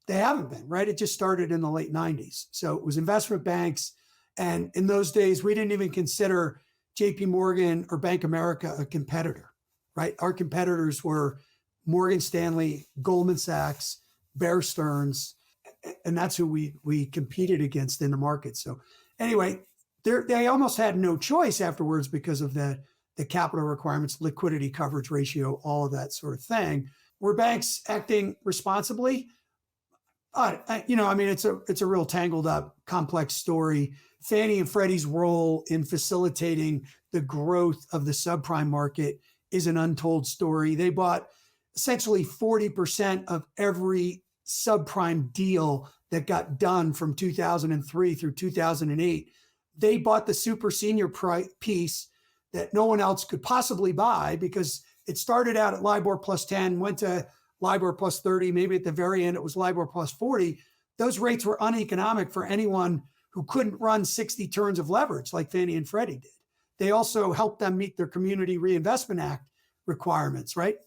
they haven't been, right? It just started in the late 90s. So it was investment banks. And in those days, we didn't even consider JP Morgan or Bank of America a competitor, right? Our competitors were Morgan Stanley, Goldman Sachs, Bear Stearns, and that's who we competed against in the market. So anyway, they almost had no choice afterwards because of the capital requirements, liquidity coverage ratio, all of that sort of thing. Were banks acting responsibly? It's a real tangled up, complex story. Fannie and Freddie's role in facilitating the growth of the subprime market is an untold story. They bought essentially 40% of every subprime deal that got done from 2003 through 2008. They bought the super senior piece that no one else could possibly buy, because it started out at LIBOR plus 10, went to LIBOR plus 30, maybe at the very end it was LIBOR plus 40. Those rates were uneconomic for anyone who couldn't run 60 turns of leverage like Fannie and Freddie did. They also helped them meet their Community Reinvestment Act requirements, right?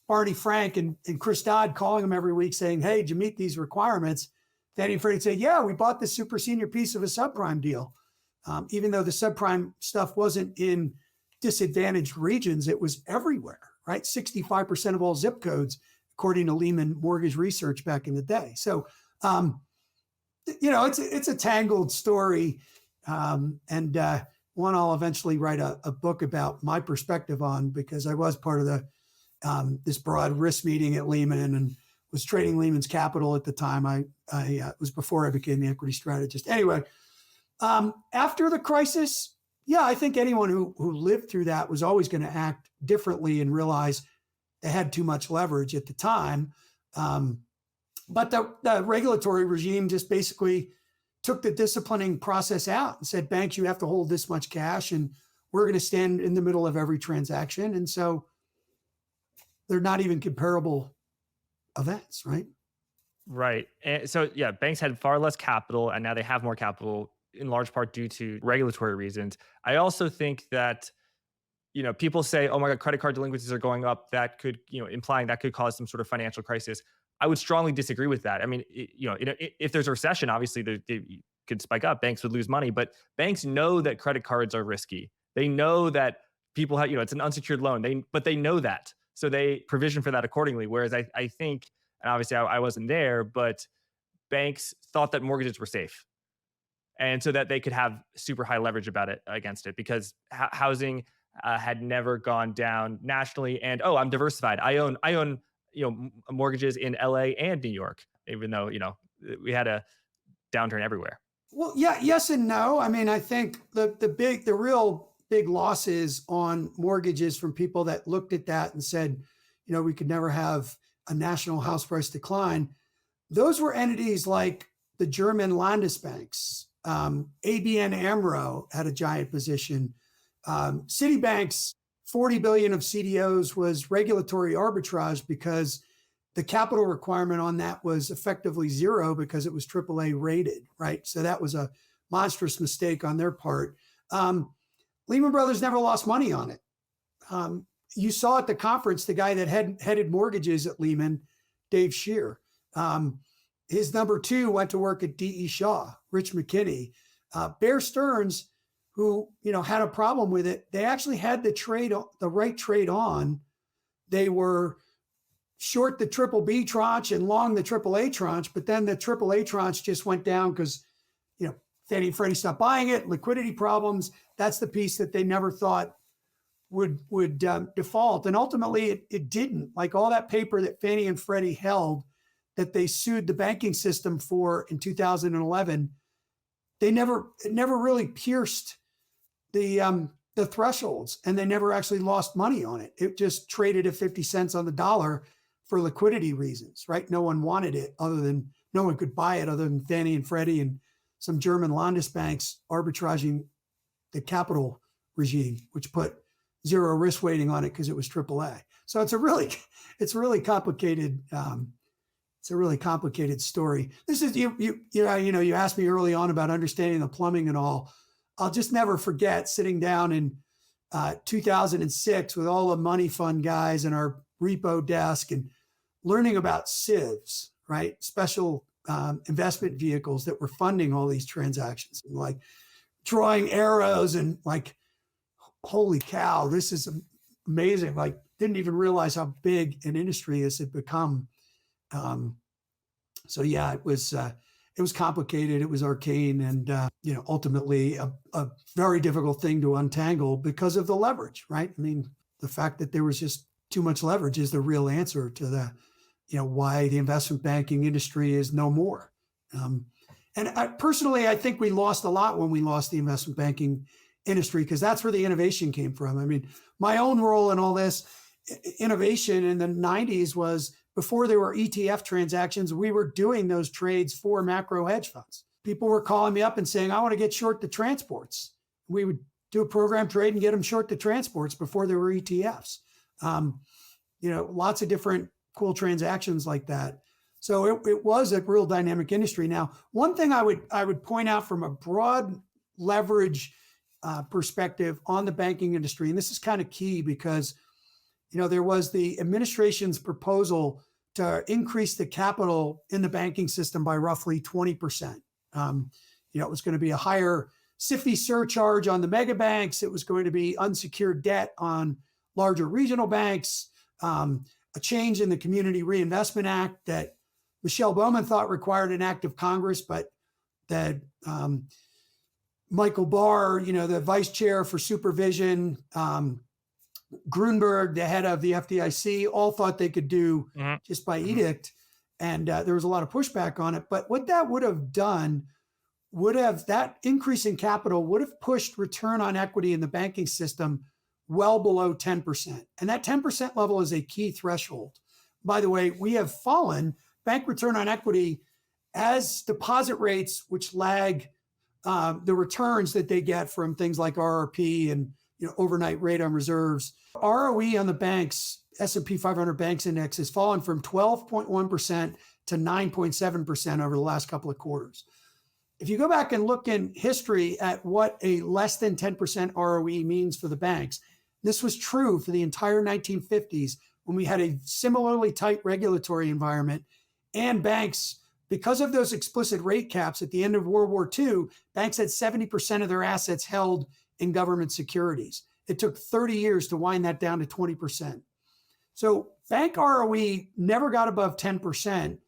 Barney Frank and Chris Dodd calling him every week saying, hey, did you meet these requirements? Fannie and Freddie say, yeah, we bought this super senior piece of a subprime deal. Even though the subprime stuff wasn't in disadvantaged regions, it was everywhere, right? 65% of all zip codes, according to Lehman mortgage research back in the day. So, it's a tangled story. And one I'll eventually write a book about my perspective on, because I was part of the this broad risk meeting at Lehman and was trading Lehman's capital at the time. I was before I became the equity strategist. Anyway, after the crisis, yeah, I think anyone who lived through that was always going to act differently and realize they had too much leverage at the time. But the regulatory regime just basically took the disciplining process out and said, banks, you have to hold this much cash, and we're going to stand in the middle of every transaction. And so they're not even comparable events, right? Right. And so, yeah, banks had far less capital, and now they have more capital in large part due to regulatory reasons. I also think that, people say, oh my God, credit card delinquencies are going up. That could, implying that could cause some sort of financial crisis. I would strongly disagree with that. I mean, if there's a recession, obviously they could spike up. Banks would lose money, but banks know that credit cards are risky. They know that people have, it's an unsecured loan. But they know that. So they provision for that accordingly. Whereas I think, and obviously I wasn't there, but banks thought that mortgages were safe. And so that they could have super high leverage against it, because housing had never gone down nationally. And, I'm diversified. I own, mortgages in LA and New York, even though, we had a downturn everywhere. Well, yeah, yes and no. I mean, I think the real big losses on mortgages from people that looked at that and said, we could never have a national house price decline. Those were entities like the German Landesbanks. ABN AMRO had a giant position. Citibank's 40 billion of CDOs was regulatory arbitrage because the capital requirement on that was effectively zero because it was AAA rated, right? So that was a monstrous mistake on their part. Lehman Brothers never lost money on it. You saw at the conference, the guy that headed mortgages at Lehman, Dave Shear, his number two went to work at D.E. Shaw, Rich McKinney. Bear Stearns, who had a problem with it, they actually had the right trade on. They were short the triple B tranche and long the AAA tranche, but then the AAA tranche just went down because Fannie and Freddie stopped buying it, liquidity problems. That's the piece that they never thought would default, and ultimately it didn't. Like all that paper that Fannie and Freddie held that they sued the banking system for in 2011, it never really pierced the thresholds, and they never actually lost money on it. It just traded at 50 cents on the dollar for liquidity reasons, right? No one wanted it no one could buy it other than Fannie and Freddie and some German Landesbanks arbitraging the capital regime, which put zero risk weighting on it because it was AAA. So it's a really complicated. It's a really complicated story. This is you asked me early on about understanding the plumbing and all. I'll just never forget sitting down in 2006 with all the money fund guys in our repo desk and learning about SIVs, right? Special investment vehicles that were funding all these transactions, and like drawing arrows and like, holy cow, this is amazing. Like, didn't even realize how big an industry this had become. So yeah, it was complicated. It was arcane, and ultimately a very difficult thing to untangle because of the leverage, right? I mean, the fact that there was just too much leverage is the real answer to the, why the investment banking industry is no more. And I think we lost a lot when we lost the investment banking industry, because that's where the innovation came from. I mean, my own role in all this innovation in the 90s was, before there were ETF transactions, we were doing those trades for macro hedge funds. People were calling me up and saying, I want to get short the transports. We would do a program trade and get them short the transports before there were ETFs. Lots of different cool transactions like that. So it was a real dynamic industry. Now, one thing I would point out from a broad leverage perspective on the banking industry, and this is kind of key because there was the administration's proposal to increase the capital in the banking system by roughly 20%. It was going to be a higher SIFI surcharge on the mega banks. It was going to be unsecured debt on larger regional banks, a change in the Community Reinvestment Act that Michelle Bowman thought required an act of Congress, but that Michael Barr, the vice chair for supervision, Grunberg, the head of the FDIC, all thought they could do just by edict. And there was a lot of pushback on it. But what that would have done that increase in capital would have pushed return on equity in the banking system well below 10%. And that 10% level is a key threshold. By the way, we have fallen bank return on equity as deposit rates, which lag the returns that they get from things like RRP and overnight rate on reserves. ROE on the banks, S&P 500 banks index, has fallen from 12.1% to 9.7% over the last couple of quarters. If you go back and look in history at what a less than 10% ROE means for the banks, this was true for the entire 1950s when we had a similarly tight regulatory environment, and banks, because of those explicit rate caps at the end of World War II, banks had 70% of their assets held in government securities. It took 30 years to wind that down to 20%. So bank ROE never got above 10%.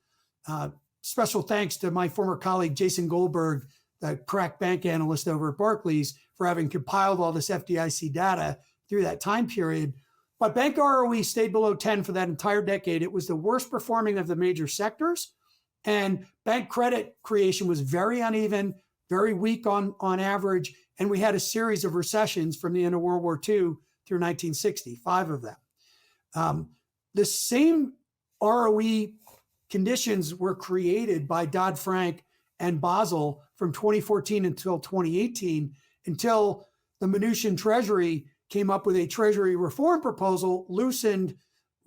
Special thanks to my former colleague, Jason Goldberg, the crack bank analyst over at Barclays, for having compiled all this FDIC data through that time period. But bank ROE stayed below 10 for that entire decade. It was the worst performing of the major sectors. And bank credit creation was very uneven, very weak on average. And we had a series of recessions from the end of World War II through 1960, 5 of them. The same ROE conditions were created by Dodd-Frank and Basel from 2014 until 2018, until the Mnuchin Treasury came up with a Treasury reform proposal, loosened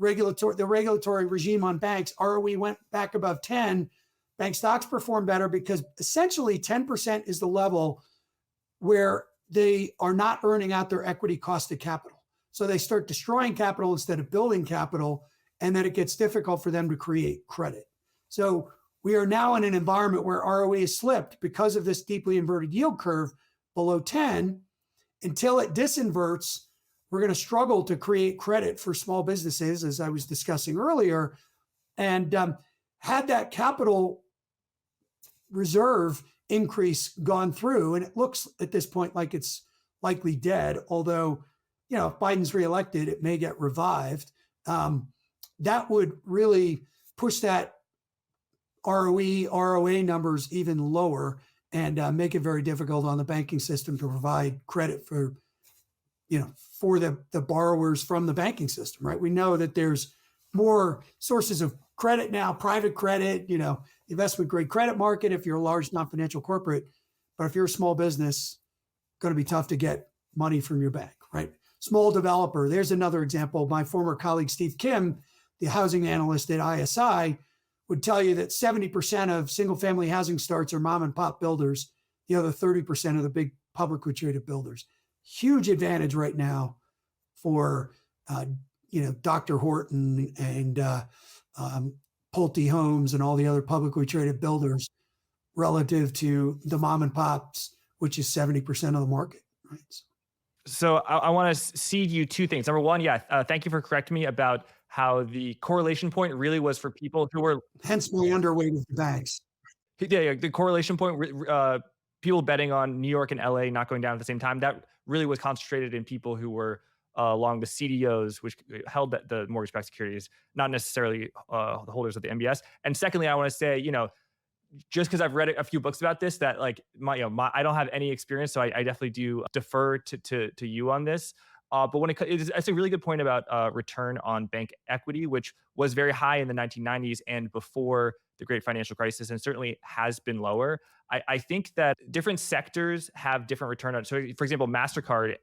the regulatory regime on banks. ROE went back above 10. Bank stocks performed better because essentially 10% is the level where they are not earning out their equity cost of capital. So they start destroying capital instead of building capital, and then it gets difficult for them to create credit. So we are now in an environment where ROE has slipped because of this deeply inverted yield curve below 10. Until it disinverts, we're going to struggle to create credit for small businesses, as I was discussing earlier. And had that capital reserve increase gone through, and it looks at this point like it's likely dead, although, if Biden's reelected, it may get revived. That would really push that ROE, ROA numbers even lower and make it very difficult on the banking system to provide credit for the borrowers from the banking system, right? We know that there's more sources of credit now, private credit, investment grade credit market if you're a large non-financial corporate. But if you're a small business, going to be tough to get money from your bank, right? Small developer, there's another example. My former colleague, Steve Kim, the housing analyst at ISI, would tell you that 70% of single family housing starts are mom and pop builders. The other 30% are the big publicly traded builders. Huge advantage right now for, Dr. Horton and Pulte Homes and all the other publicly traded builders relative to the mom and pops, which is 70% of the market, right? So I want to cede you 2 things. Number one, thank you for correcting me about how the correlation point really was for people who were, hence my underweight of the banks. the correlation point, people betting on New York and LA not going down at the same time, that really was concentrated in people who were along the CDOs, which held the mortgage-backed securities, not necessarily the holders of the MBS. And secondly, I want to say, just because I've read a few books about this, that like I don't have any experience, so I definitely do defer to you on this. But when it's a really good point about return on bank equity, which was very high in the 1990s and before the great financial crisis, and certainly has been lower. I think that different sectors have different return on. So, for example, MasterCard,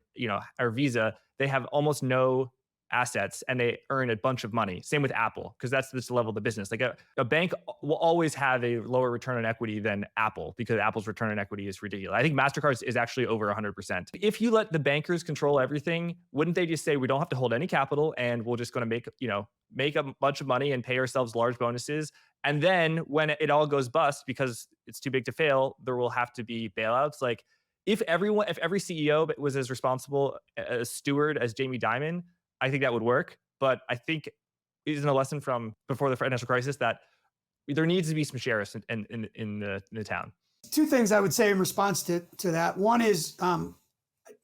or Visa, they have almost no assets and they earn a bunch of money. Same with Apple, because that's just the level of the business. Like a bank will always have a lower return on equity than Apple because Apple's return on equity is ridiculous. I think MasterCard's is actually over 100%. If you let the bankers control everything, wouldn't they just say, we don't have to hold any capital and we're just going to make a bunch of money and pay ourselves large bonuses? And then when it all goes bust because it's too big to fail, there will have to be bailouts. Like if every CEO was as responsible a steward as Jamie Dimon, I think that would work. But I think isn't a lesson from before the financial crisis that there needs to be some sheriffs in the town. Two things I would say in response to that. One is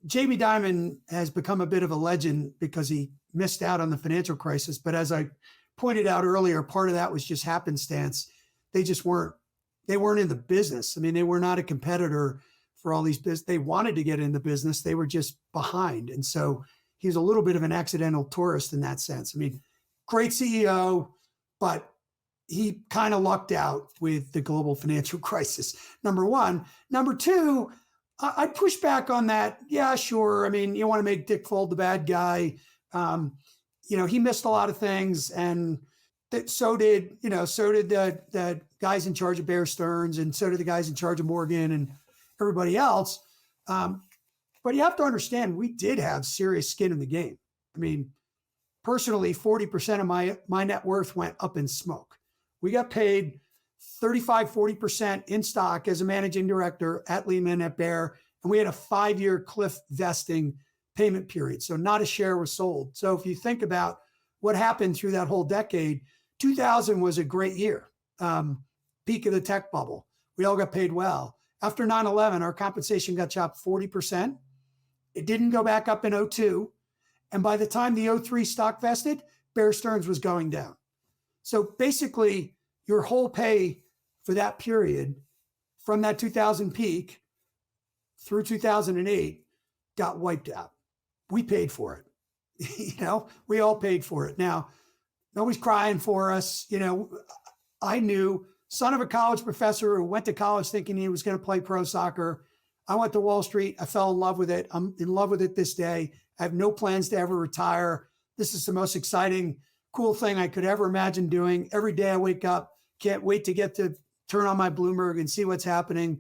Jamie Dimon has become a bit of a legend because he missed out on the financial crisis. But as I pointed out earlier, part of that was just happenstance. They weren't in the business. I mean, they were not a competitor for all these business. They wanted to get in the business. They were just behind. And so he's a little bit of an accidental tourist in that sense. I mean, great CEO, but he kind of lucked out with the global financial crisis, number one. Number two, I push back on that. Yeah, sure. I mean, you want to make Dick Fuld the bad guy. He missed a lot of things, and so did the guys in charge of Bear Stearns, and so did the guys in charge of Morgan and everybody else. But you have to understand, we did have serious skin in the game. I mean, personally, 40% of my net worth went up in smoke. We got paid 35-40% in stock as a managing director at Lehman, at Bear, and we had a 5-year cliff vesting payment period. So not a share was sold. So if you think about what happened through that whole decade, 2000 was a great year, peak of the tech bubble. We all got paid well. After 9/11, our compensation got chopped 40%. It didn't go back up in 2002. And by the time the 2003 stock vested, Bear Stearns was going down. So basically, your whole pay for that period from that 2000 peak through 2008 got wiped out. We paid for it. We all paid for it. Now, nobody's crying for us. I knew, son of a college professor who went to college thinking he was going to play pro soccer. I went to Wall Street. I fell in love with it. I'm in love with it this day. I have no plans to ever retire. This is the most exciting, cool thing I could ever imagine doing. Every day I wake up, can't wait to get to turn on my Bloomberg and see what's happening.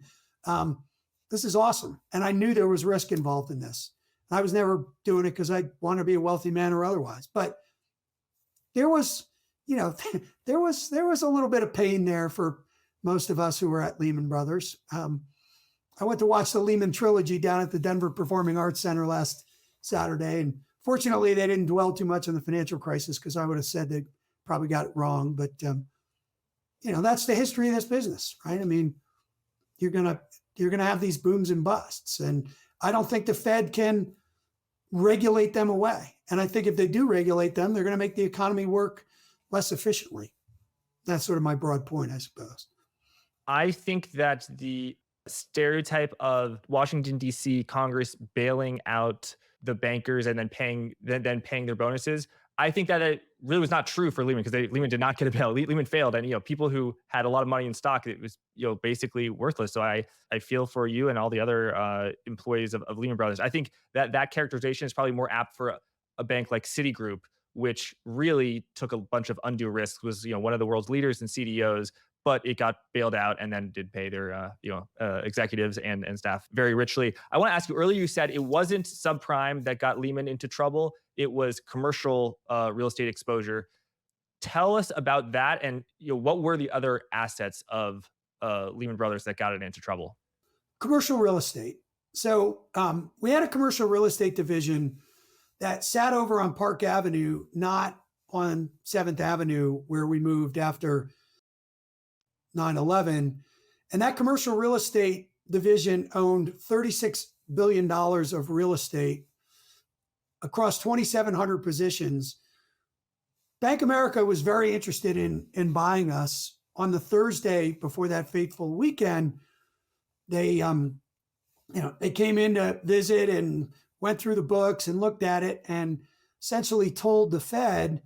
This is awesome. And I knew there was risk involved in this. I was never doing it because I want to be a wealthy man or otherwise. But there was, there was a little bit of pain there for most of us who were at Lehman Brothers. I went to watch the Lehman trilogy down at the Denver Performing Arts Center last Saturday. And fortunately, they didn't dwell too much on the financial crisis because I would have said they probably got it wrong. But, that's the history of this business, right? I mean, you're going to have these booms and busts. And I don't think the Fed can regulate them away. And I think if they do regulate them, they're going to make the economy work less efficiently. That's sort of my broad point, I suppose. I think that the stereotype of Washington, D.C. Congress bailing out the bankers and then paying their bonuses, I think that it really was not true for Lehman because Lehman did not get a bail. Lehman failed, and people who had a lot of money in stock, it was basically worthless. So I feel for you and all the other employees of Lehman Brothers. I think that characterization is probably more apt for a bank like Citigroup, which really took a bunch of undue risks. Was one of the world's leaders and CDOs, but it got bailed out and then did pay their executives and staff very richly. I want to ask you, earlier you said it wasn't subprime that got Lehman into trouble. It was commercial real estate exposure. Tell us about that, and what were the other assets of Lehman Brothers that got it into trouble? Commercial real estate. So we had a commercial real estate division that sat over on Park Avenue, not on 7th Avenue, where we moved after 9/11. And that commercial real estate division owned $36 billion of real estate across 2,700 positions. Bank of America was very interested in buying us. On the Thursday before that fateful weekend, they came in to visit and went through the books and looked at it and essentially told the Fed,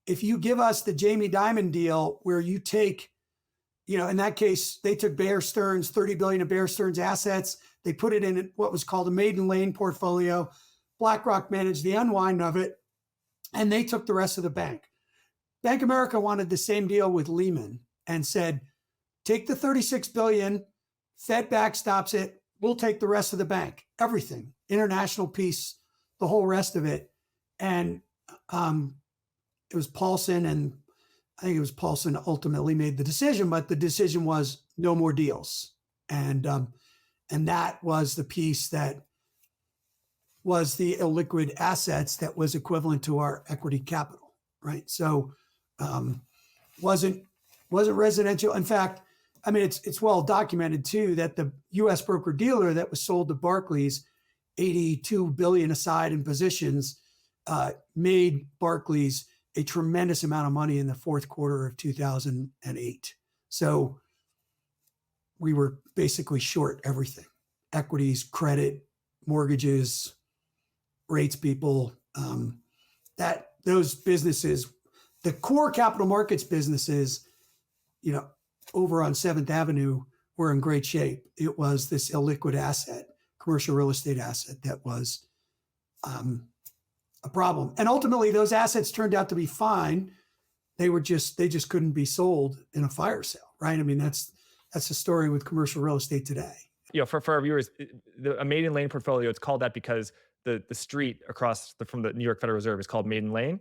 if you give us the Jamie Dimon deal where you take, in that case, they took Bear Stearns, $30 billion of Bear Stearns assets. They put it in what was called a maiden lane portfolio. BlackRock managed the unwind of it. and they took the rest of the bank. Bank of America wanted the same deal with Lehman and said, take the 36 billion, Fed backstops it, we'll take the rest of the bank, everything, international piece, the whole rest of it. And it was Paulson, and I think it was Paulson ultimately made the decision, but the decision was no more deals. And that was the piece that was the illiquid assets that was equivalent to our equity capital, right? So wasn't residential. In fact, I mean, it's well documented too that the U.S. broker dealer that was sold to Barclays, 82 billion aside in positions, made Barclays a tremendous amount of money in the fourth quarter of 2008. So we were basically short everything: equities, credit, mortgages, rates people. That those businesses, the core capital markets businesses, over on 7th Avenue were in great shape. It was this illiquid asset, commercial real estate asset, that was a problem. And ultimately those assets turned out to be fine. They just couldn't be sold in a fire sale, right? I mean, that's the story with commercial real estate today. For our viewers, a Maiden Lane portfolio, it's called that because the street across from the New York Federal Reserve is called Maiden Lane,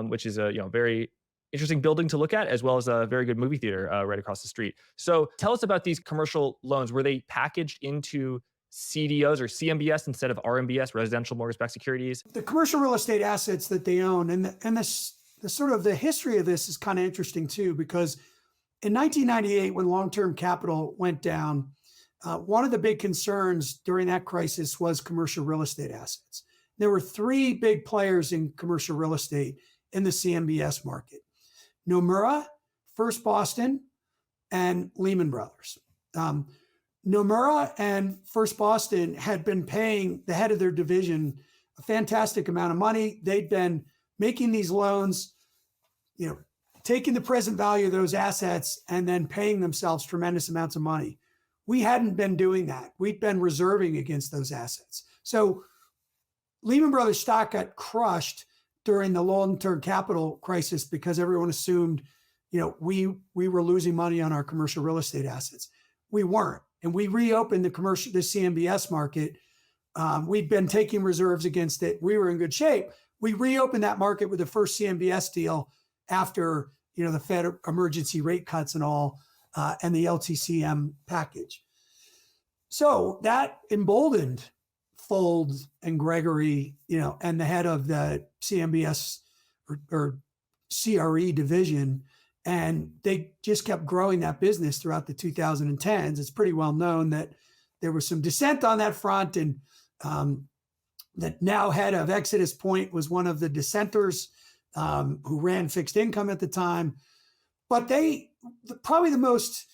which is a very interesting building to look at, as well as a very good movie theater right across the street. So tell us about these commercial loans. Were they packaged into CDOs or CMBS instead of RMBS, residential mortgage-backed securities? The commercial real estate assets that they own, and the sort of the history of this is kind of interesting too, because in 1998, when long-term capital went down, one of the big concerns during that crisis was commercial real estate assets. There were three big players in commercial real estate in the CMBS market: Nomura, First Boston, and Lehman Brothers. Nomura and First Boston had been paying the head of their division a fantastic amount of money. They'd been making these loans, taking the present value of those assets and then paying themselves tremendous amounts of money. We hadn't been doing that. We'd been reserving against those assets. So Lehman Brothers stock got crushed during the long-term capital crisis because everyone assumed, we were losing money on our commercial real estate assets. We weren't. And we reopened the CMBS market. We'd been taking reserves against it. We were in good shape. We reopened that market with the first CMBS deal after, the Fed emergency rate cuts and all, and the LTCM package. So that emboldened Fold and Gregory, and the head of the CMBS or CRE division. And they just kept growing that business throughout the 2010s. It's pretty well known that there was some dissent on that front, and that now head of Exodus Point was one of the dissenters who ran fixed income at the time. But probably the most,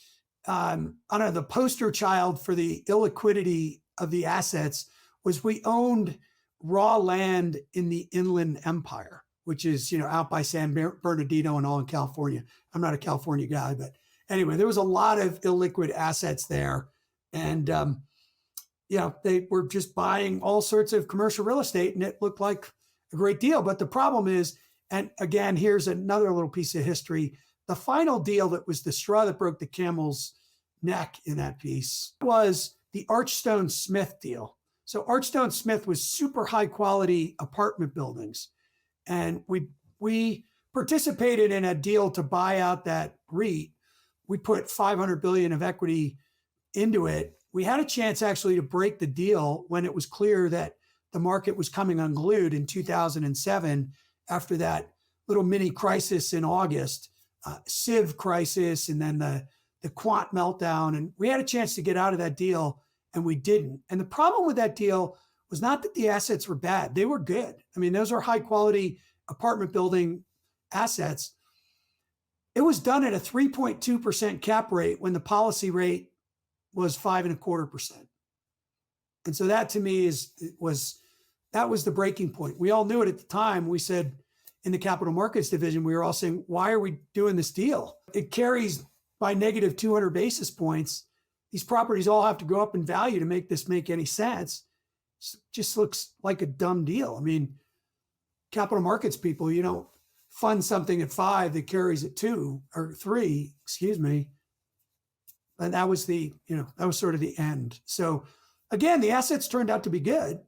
the poster child for the illiquidity of the assets was we owned raw land in the Inland Empire, which is, out by San Bernardino and all in California. I'm not a California guy, but anyway, there was a lot of illiquid assets there. And, they were just buying all sorts of commercial real estate, and it looked like a great deal. But the problem is, and again, here's another little piece of history: the final deal that was the straw that broke the camel's neck in that piece was the Archstone Smith deal. So Archstone Smith was super high quality apartment buildings. And we participated in a deal to buy out that REIT. We put 500 billion of equity into it. We had a chance actually to break the deal when it was clear that the market was coming unglued in 2007 after that little mini crisis in August, Civ crisis, and then the quant meltdown. And we had a chance to get out of that deal, and we didn't. And the problem with that deal was not that the assets were bad. They were good. I mean, those are high quality apartment building assets. It was done at a 3.2% cap rate when the policy rate was 5.25%. And so that to me was the breaking point. We all knew it at the time. We said in the capital markets division, we were all saying, why are we doing this deal? It carries by negative 200 basis points. These properties all have to go up in value to make this make any sense. It just looks like a dumb deal. I mean, capital markets people, you don't fund something at 5 that carries at 2 or 3, excuse me. And that was that was sort of the end. So again, the assets turned out to be good.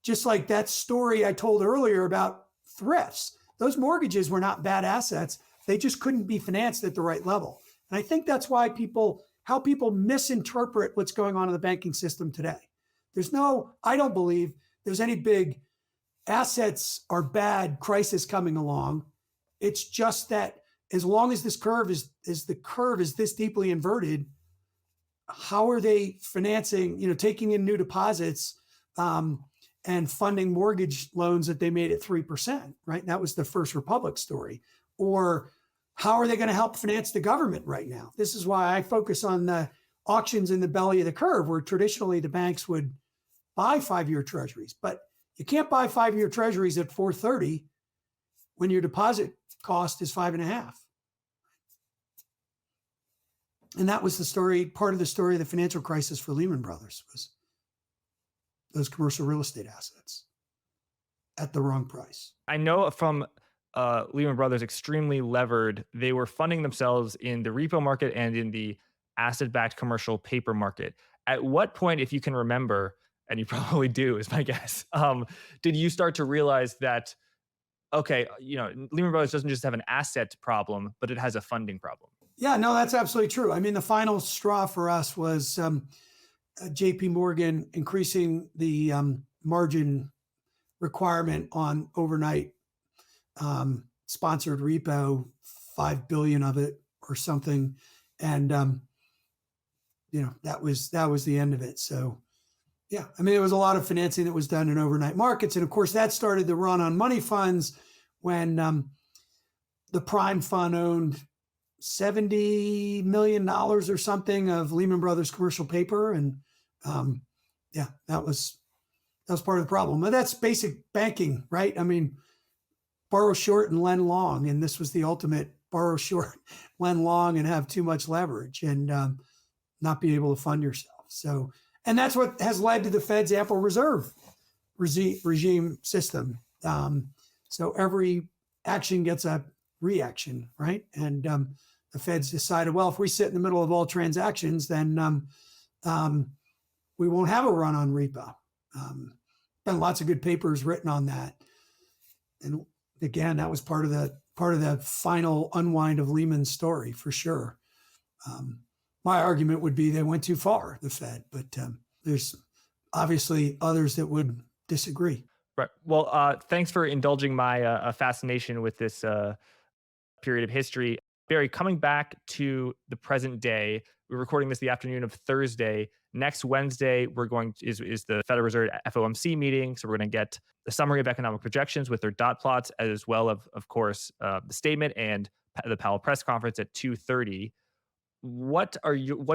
Just like that story I told earlier about thrifts. Those mortgages were not bad assets. They just couldn't be financed at the right level. And I think that's why how people misinterpret what's going on in the banking system today. I don't believe there's any big assets are bad crisis coming along. It's just that as long as this curve is this deeply inverted, how are they financing, taking in new deposits and funding mortgage loans that they made at 3%, right? That was the First Republic story. Or how are they going to help finance the government right now? This is why I focus on the auctions in the belly of the curve, where traditionally the banks would buy 5-year treasuries, but you can't buy 5-year treasuries at 4.30 when your deposit cost is 5.5. And that was part of the story of the financial crisis for Lehman Brothers, was those commercial real estate assets at the wrong price. I know from Lehman Brothers, extremely levered. They were funding themselves in the repo market and in the asset-backed commercial paper market. At what point, if you can remember, and you probably do, is my guess, did you start to realize that, okay, Lehman Brothers doesn't just have an asset problem, but it has a funding problem? Yeah, no, that's absolutely true. I mean, the final straw for us was JP Morgan increasing the margin requirement on overnight sponsored repo, 5 billion of it or something. And, that was the end of it. So yeah, I mean, there was a lot of financing that was done in overnight markets. And of course that started the run on money funds when the Prime Fund owned $70 million or something of Lehman Brothers commercial paper. And that was part of the problem. But that's basic banking, right? I mean, borrow short and lend long. And this was the ultimate: borrow short, lend long, and have too much leverage and not be able to fund yourself. So, and that's what has led to the Fed's ample reserve regime system. So every action gets a reaction, right? And the Fed's decided, well, if we sit in the middle of all transactions, then we won't have a run on repo. Been lots of good papers written on that. And again, that was part of the final unwind of Lehman's story, for sure. My argument would be they went too far, the Fed, but there's obviously others that would disagree. Right. Well, thanks for indulging my fascination with this period of history. Barry, coming back to the present day, we're recording this the afternoon of Thursday. Next Wednesday, is the Federal Reserve FOMC meeting. So we're going to get a summary of economic projections with their dot plots, as well of course, the statement and the Powell press conference at 2:30. What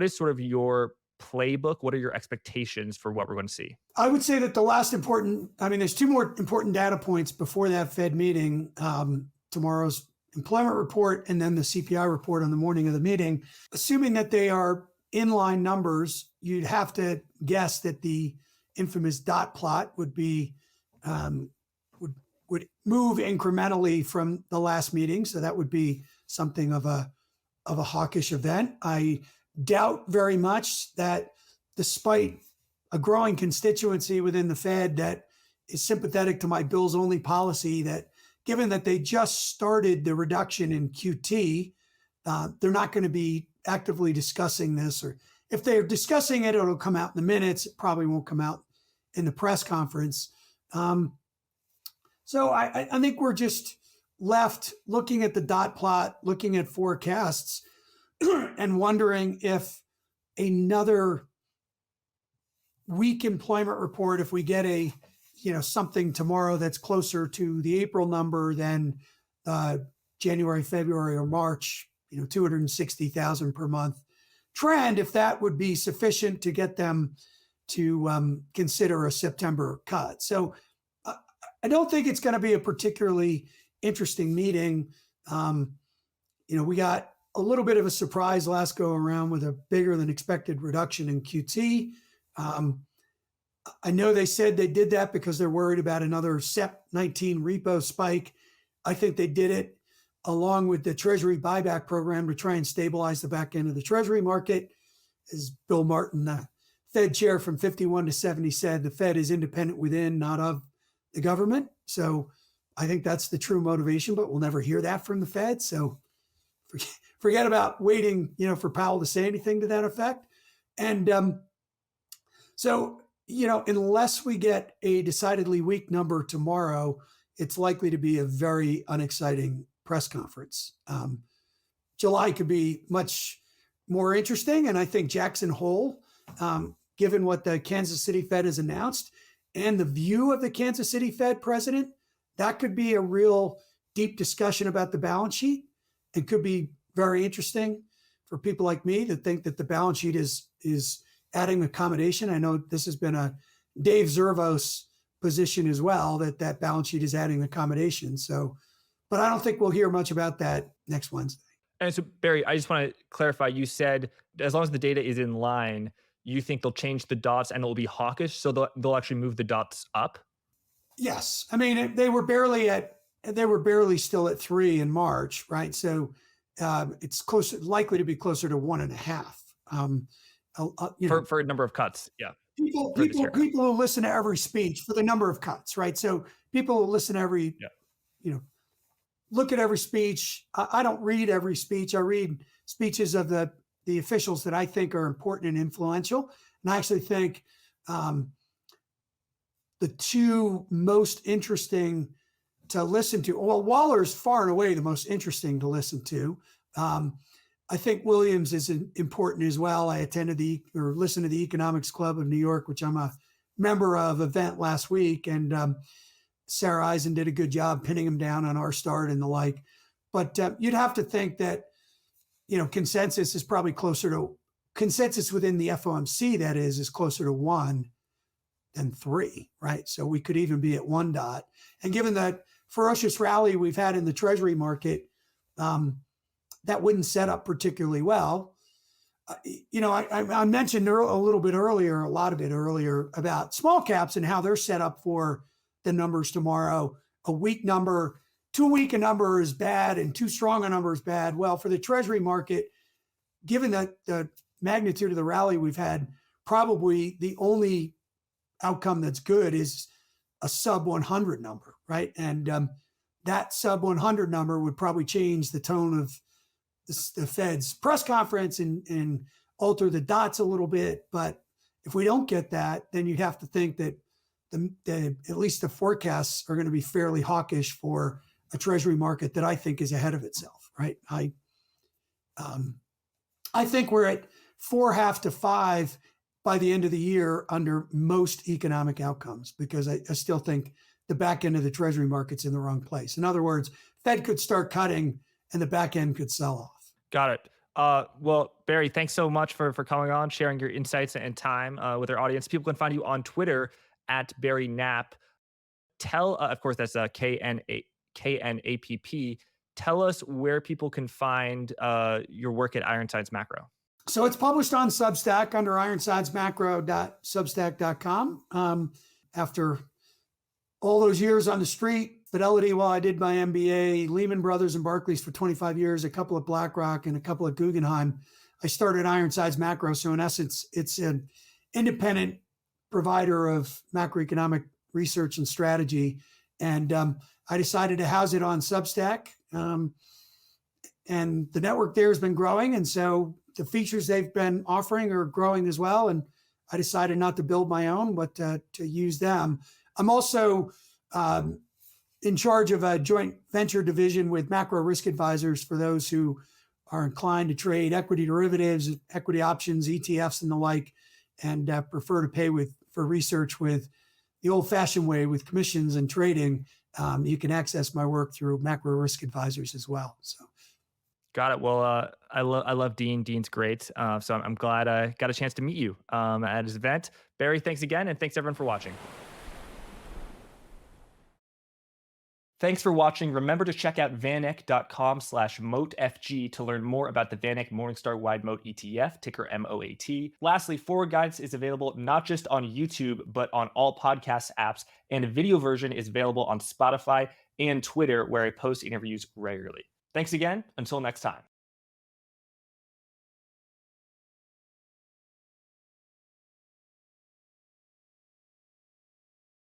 is sort of your playbook? What are your expectations for what we're going to see? I would say that there's 2 more important data points before that Fed meeting, tomorrow's employment report and then the CPI report on the morning of the meeting. Assuming that they are inline numbers, you'd have to guess that the infamous dot plot would be would move incrementally from the last meeting. So that would be something of a hawkish event. I doubt very much that, despite a growing constituency within the Fed that is sympathetic to my bills only policy, that given that they just started the reduction in QT, they're not going to be actively discussing this. Or if they're discussing it, it'll come out in the minutes. It probably won't come out in the press conference. So I think we're just left looking at the dot plot, looking at forecasts, and wondering if another weak employment report, if we get something tomorrow that's closer to the April number than January, February, or March, 260,000 per month trend, if that would be sufficient to get them to consider a September cut. So I don't think it's going to be a particularly interesting meeting. We got a little bit of a surprise last go around with a bigger than expected reduction in QT. I know they said they did that because they're worried about another SEP 19 repo spike. I think they did it along with the Treasury buyback program to try and stabilize the back end of the Treasury market. As Bill Martin, the Fed chair from 51 to 70, said, the Fed is independent within, not of the government. So I think that's the true motivation, but we'll never hear that from the Fed. So forget about waiting, for Powell to say anything to that effect. And so, unless we get a decidedly weak number tomorrow, it's likely to be a very unexciting press conference. July could be much more interesting. And I think Jackson Hole, given what the Kansas City Fed has announced and the view of the Kansas City Fed president, that could be a real deep discussion about the balance sheet and could be very interesting for people like me to think that the balance sheet is adding accommodation. I know this has been a Dave Zervos position as well, that balance sheet is adding accommodation. So, but I don't think we'll hear much about that next Wednesday. And so, Barry, I just want to clarify. You said as long as the data is in line, you think they'll change the dots and it'll be hawkish, so they'll actually move the dots up. Yes, I mean they were barely still at 3 in March, right? So it's likely to be closer to 1.5. For a number of cuts, yeah. People who listen to every speech for the number of cuts, right? So people who listen to every, look at every speech. I don't read every speech. I read speeches of the officials that I think are important and influential. And I actually think the two most interesting to listen to, well, Waller's far and away the most interesting to listen to. I think Williams is important as well. I attended listened to the Economics Club of New York, which I'm a member of, event last week. And Sarah Eisen did a good job pinning him down on our start and the like. But you'd have to think that, consensus is probably consensus within the FOMC, that is closer to 1 than 3, right? So we could even be at 1 dot. And given that ferocious rally we've had in the Treasury market, that wouldn't set up particularly well. I mentioned a lot of it earlier about small caps and how they're set up for the numbers tomorrow. A weak number, too weak a number is bad, and too strong a number is bad. Well, for the Treasury market, given that the magnitude of the rally we've had, probably the only outcome that's good is a sub 100 number, right? And that sub 100 number would probably change the tone of the Fed's press conference and alter the dots a little bit. But if we don't get that, then you'd have to think that at least the forecasts are going to be fairly hawkish for a Treasury market that I think is ahead of itself, right? I think we're at 4.5 to 5 by the end of the year under most economic outcomes, because I still think the back end of the Treasury market's in the wrong place. In other words, Fed could start cutting and the back end could sell off. Got it. Well, Barry, thanks so much for coming on, sharing your insights and time with our audience. People can find you on Twitter at Barry Knapp. Of course, that's KNAPP. Tell us where people can find your work at Ironsides Macro. So it's published on Substack under ironsidesmacro.substack.com. After all those years on the street, Fidelity, while I did my MBA, Lehman Brothers and Barclays for 25 years, a couple of BlackRock and a couple of Guggenheim, I started Ironsides Macro. So in essence, it's an independent provider of macroeconomic research and strategy. And I decided to house it on Substack. And the network there has been growing. And so the features they've been offering are growing as well. And I decided not to build my own, but to use them. I'm also in charge of a joint venture division with Macro Risk Advisors for those who are inclined to trade equity derivatives, equity options, ETFs, and the like, and prefer to pay for research with the old-fashioned way with commissions and trading. You can access my work through Macro Risk Advisors as well. So. Got it. Well, I love Dean. Dean's great. So I'm glad I got a chance to meet you at his event. Barry, thanks again. And thanks everyone for watching. Thanks for watching. Remember to check out vaneck.com/MOATFG to learn more about the VanEck Morningstar Wide Moat ETF, ticker MOAT. Lastly, Forward Guidance is available not just on YouTube, but on all podcast apps, and a video version is available on Spotify and Twitter, where I post interviews regularly. Thanks again. Until next time.